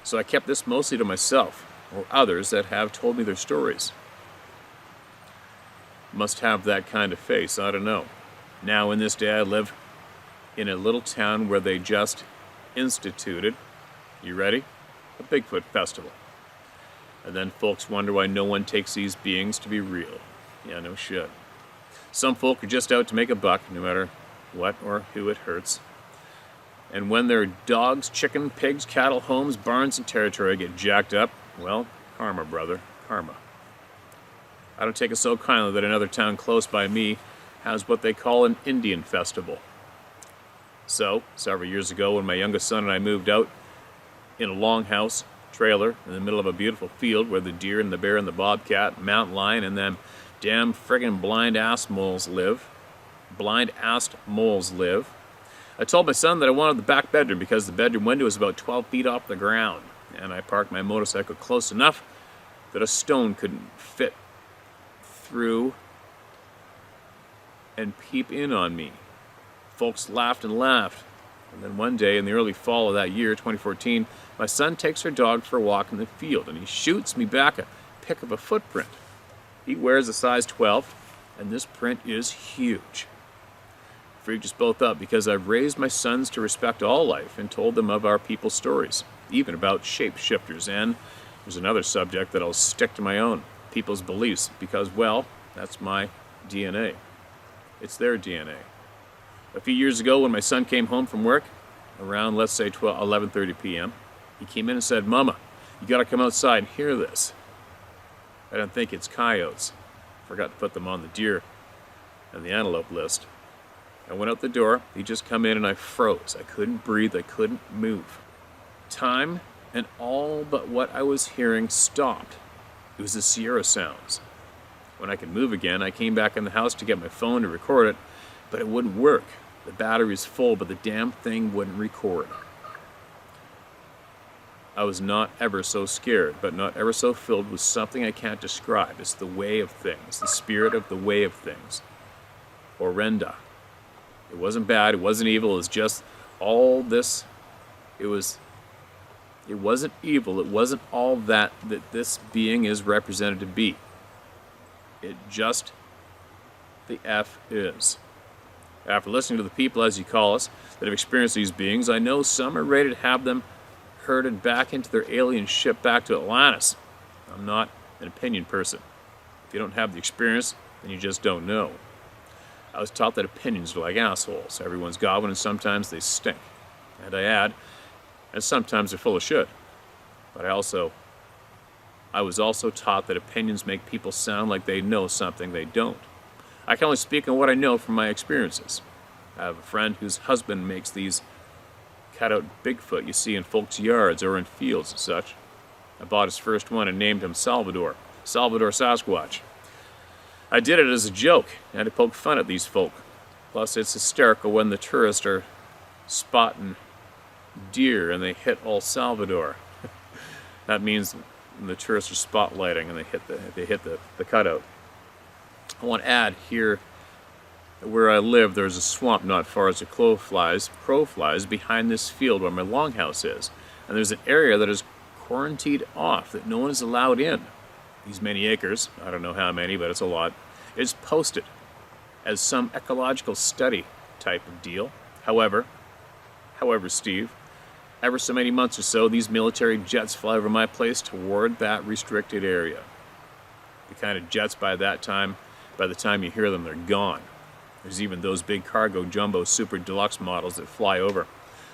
So I kept this mostly to myself, or others that have told me their stories. Must have that kind of face, I don't know. Now in this day I live in a little town where they just instituted, you ready? A Bigfoot festival. And then folks wonder why no one takes these beings to be real. Yeah, no shit. Some folk are just out to make a buck, no matter what or who it hurts. And when their dogs, chicken, pigs, cattle, homes, barns, and territory get jacked up, well, karma, brother, karma. I don't take it so kindly that another town close by me has what they call an Indian festival. So, several years ago, when my youngest son and I moved out in a longhouse trailer in the middle of a beautiful field where the deer and the bear and the bobcat, mountain lion, and them damn friggin' blind-assed moles live, I told my son that I wanted the back bedroom because the bedroom window was about 12 feet off the ground, and I parked my motorcycle close enough that a stone couldn't fit through and peep in on me. Folks laughed and laughed. And then one day in the early fall of that year, 2014, my son takes our dog for a walk in the field, and he shoots me back a pic of a footprint. He wears a size 12, and this print is huge. Freaked us both up because I've raised my sons to respect all life and told them of our people's stories, even about shapeshifters. And there's another subject that I'll stick to my own, people's beliefs, because, well, that's my DNA. It's their DNA. A few years ago when my son came home from work, around, let's say, 11:30 p.m., he came in and said, "Mama, you got to come outside and hear this." I don't think it's coyotes. Forgot to put them on the deer and the antelope list. I went out the door, he just come in, and I froze. I couldn't breathe, I couldn't move. Time and all but what I was hearing stopped. It was the Sierra sounds. When I could move again, I came back in the house to get my phone to record it, but it wouldn't work. The battery was full, but the damn thing wouldn't record. I was not ever so scared, but not ever so filled with something I can't describe. It's the way of things, the spirit of the way of things. Orenda. It wasn't bad, it wasn't evil, it was just all this. It wasn't evil, it wasn't all that this being is represented to be. It just the F is. After listening to the people, as you call us, that have experienced these beings, I know some are ready to have them herded back into their alien ship back to Atlantis. I'm not an opinion person. If you don't have the experience, then you just don't know. I was taught that opinions are like assholes. Everyone's got one, and sometimes they stink. And I add, and sometimes they're full of shit. But I was also taught that opinions make people sound like they know something they don't. I can only speak on what I know from my experiences. I have a friend whose husband makes these cut-out Bigfoot you see in folks' yards or in fields and such. I bought his first one and named him Salvador Sasquatch. I did it as a joke and to poke fun at these folk. Plus, it's hysterical when the tourists are spotting deer and they hit old Salvador. That means the tourists are spotlighting and they hit the cutout. I want to add here, where I live, there's a swamp not far as the crow flies behind this field where my longhouse is. And there's an area that is quarantined off that no one is allowed in. These many acres, I don't know how many, but it's a lot, is posted as some ecological study type of deal. However, Steve, ever so many months or so, these military jets fly over my place toward that restricted area. The kind of jets by the time you hear them, they're gone. There's even those big cargo jumbo super deluxe models that fly over.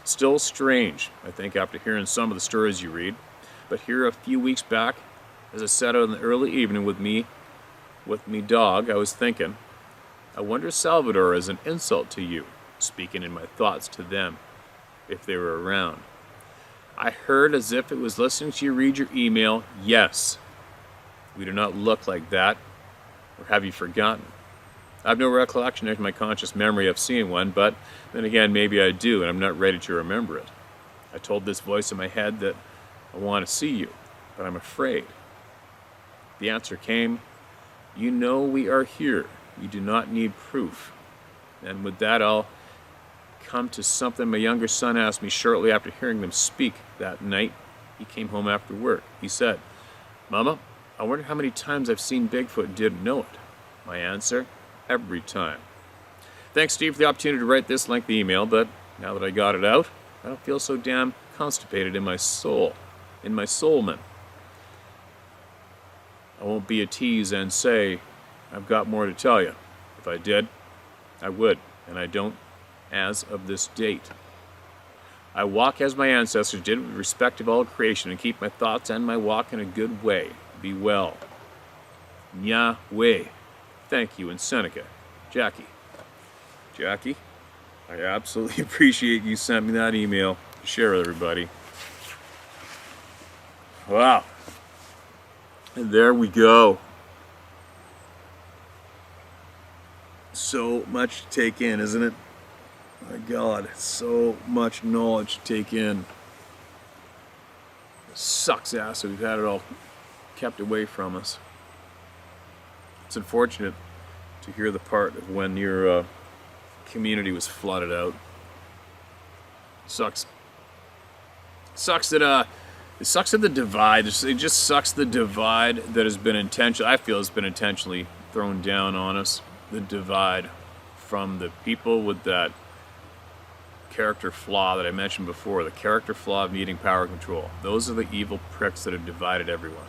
Still strange, I think, after hearing some of the stories you read. But here a few weeks back, As I sat out in the early evening with me dog, I was thinking, I wonder if Salvador is an insult to you, speaking in my thoughts to them, if they were around. I heard as if it was listening to you read your email, yes. We do not look like that, or have you forgotten? I have no recollection of my conscious memory of seeing one, but then again, maybe I do, and I'm not ready to remember it. I told this voice in my head that I want to see you, but I'm afraid. The answer came, you know we are here. You do not need proof. And with that, I'll come to something my younger son asked me shortly after hearing them speak that night. He came home after work. He said, Mama, I wonder how many times I've seen Bigfoot and didn't know it. My answer, every time. Thanks, Steve, for the opportunity to write this lengthy email, but now that I got it out, I don't feel so damn constipated in my soul, man. I won't be a tease and say, I've got more to tell you. If I did, I would, and I don't as of this date. I walk as my ancestors did with respect of all creation and keep my thoughts and my walk in a good way. Be well. Yahweh. Thank you in Seneca. Jackie. Jackie, I absolutely appreciate you sent me that email to share with everybody. Wow. And there we go. So much to take in, isn't it? My God, so much knowledge to take in. It sucks ass that we've had it all kept away from us. It's unfortunate to hear the part of when your community was flooded out. Sucks. Sucks that it sucks that the divide. It just sucks the divide that has been I feel has been intentionally thrown down on us. The divide from the people with that character flaw that I mentioned before, the character flaw of needing power control. Those are the evil pricks that have divided everyone.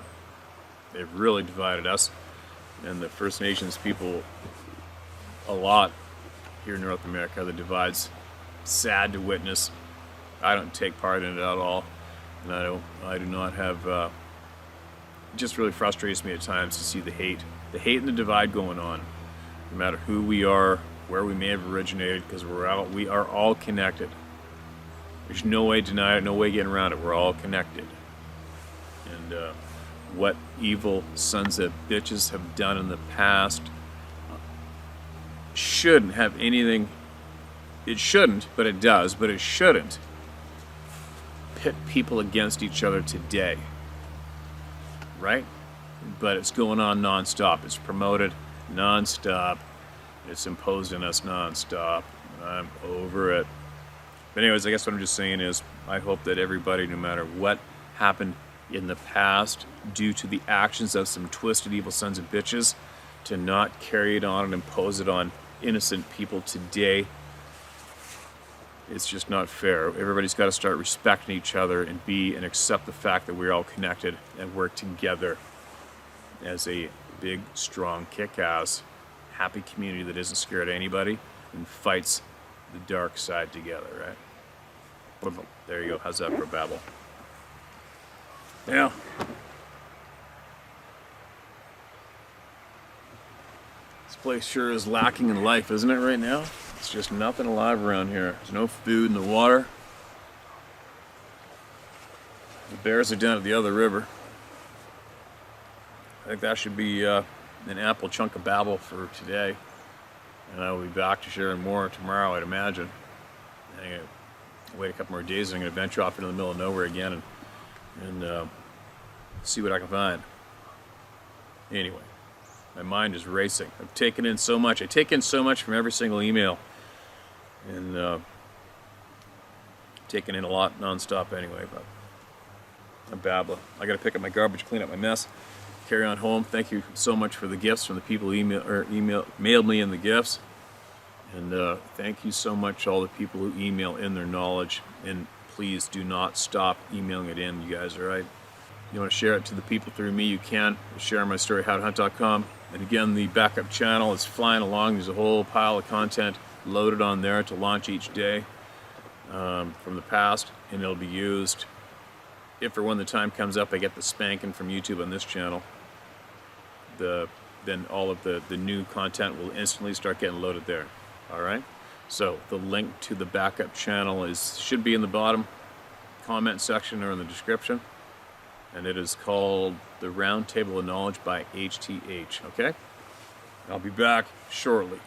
They've really divided us and the First Nations people a lot here in North America. The divide's sad to witness. I don't take part in it at all, and I do not have. It just really frustrates me at times to see the hate and the divide going on. No matter who we are, where we may have originated, because we are all connected. There's no way to deny it, no way getting around it. We're all connected. And what evil sons of bitches have done in the past shouldn't have anything. It shouldn't, but it does. But it shouldn't pit people against each other today, right? But it's going on nonstop. It's promoted nonstop. It's imposed on us nonstop. I'm over it. But anyways, I guess what I'm just saying is I hope that everybody, no matter what happened in the past due to the actions of some twisted evil sons of bitches, to not carry it on and impose it on innocent people today. It's just not fair. Everybody's got to start respecting each other and accept the fact that we're all connected and work together as a big, strong, kick-ass, happy community that isn't scared of anybody and fights the dark side together, right? There you go. How's that for babble? Yeah. This place sure is lacking in life, isn't it, right now? It's just nothing alive around here. There's no food in the water. The bears are down at the other river. I think that should be an ample chunk of babble for today. And I will be back to sharing more tomorrow, I'd imagine. I'm going to wait a couple more days and I'm going to venture off into the middle of nowhere again and see what I can find. Anyway, my mind is racing. I've taken in so much. I take in so much from every single email. And taking in a lot nonstop anyway, but I'm babbling. I got to pick up my garbage, clean up my mess, carry on home. Thank you so much for the gifts from the people who mailed me in the gifts. And thank you so much to all the people who email in their knowledge. And please do not stop emailing it in, you guys, all right? You want to share it to the people through me, you can. Share my story, howtohunt.com. And again, the backup channel is flying along. There's a whole pile of content loaded on there to launch each day from the past, and it'll be used if or when the time comes up, I get the spanking from YouTube on this channel, then all of the new content will instantly start getting loaded there. All right. So the link to the backup channel should be in the bottom comment section or in the description, and it is called The Round Table of Knowledge by HTH. Okay. I'll be back shortly.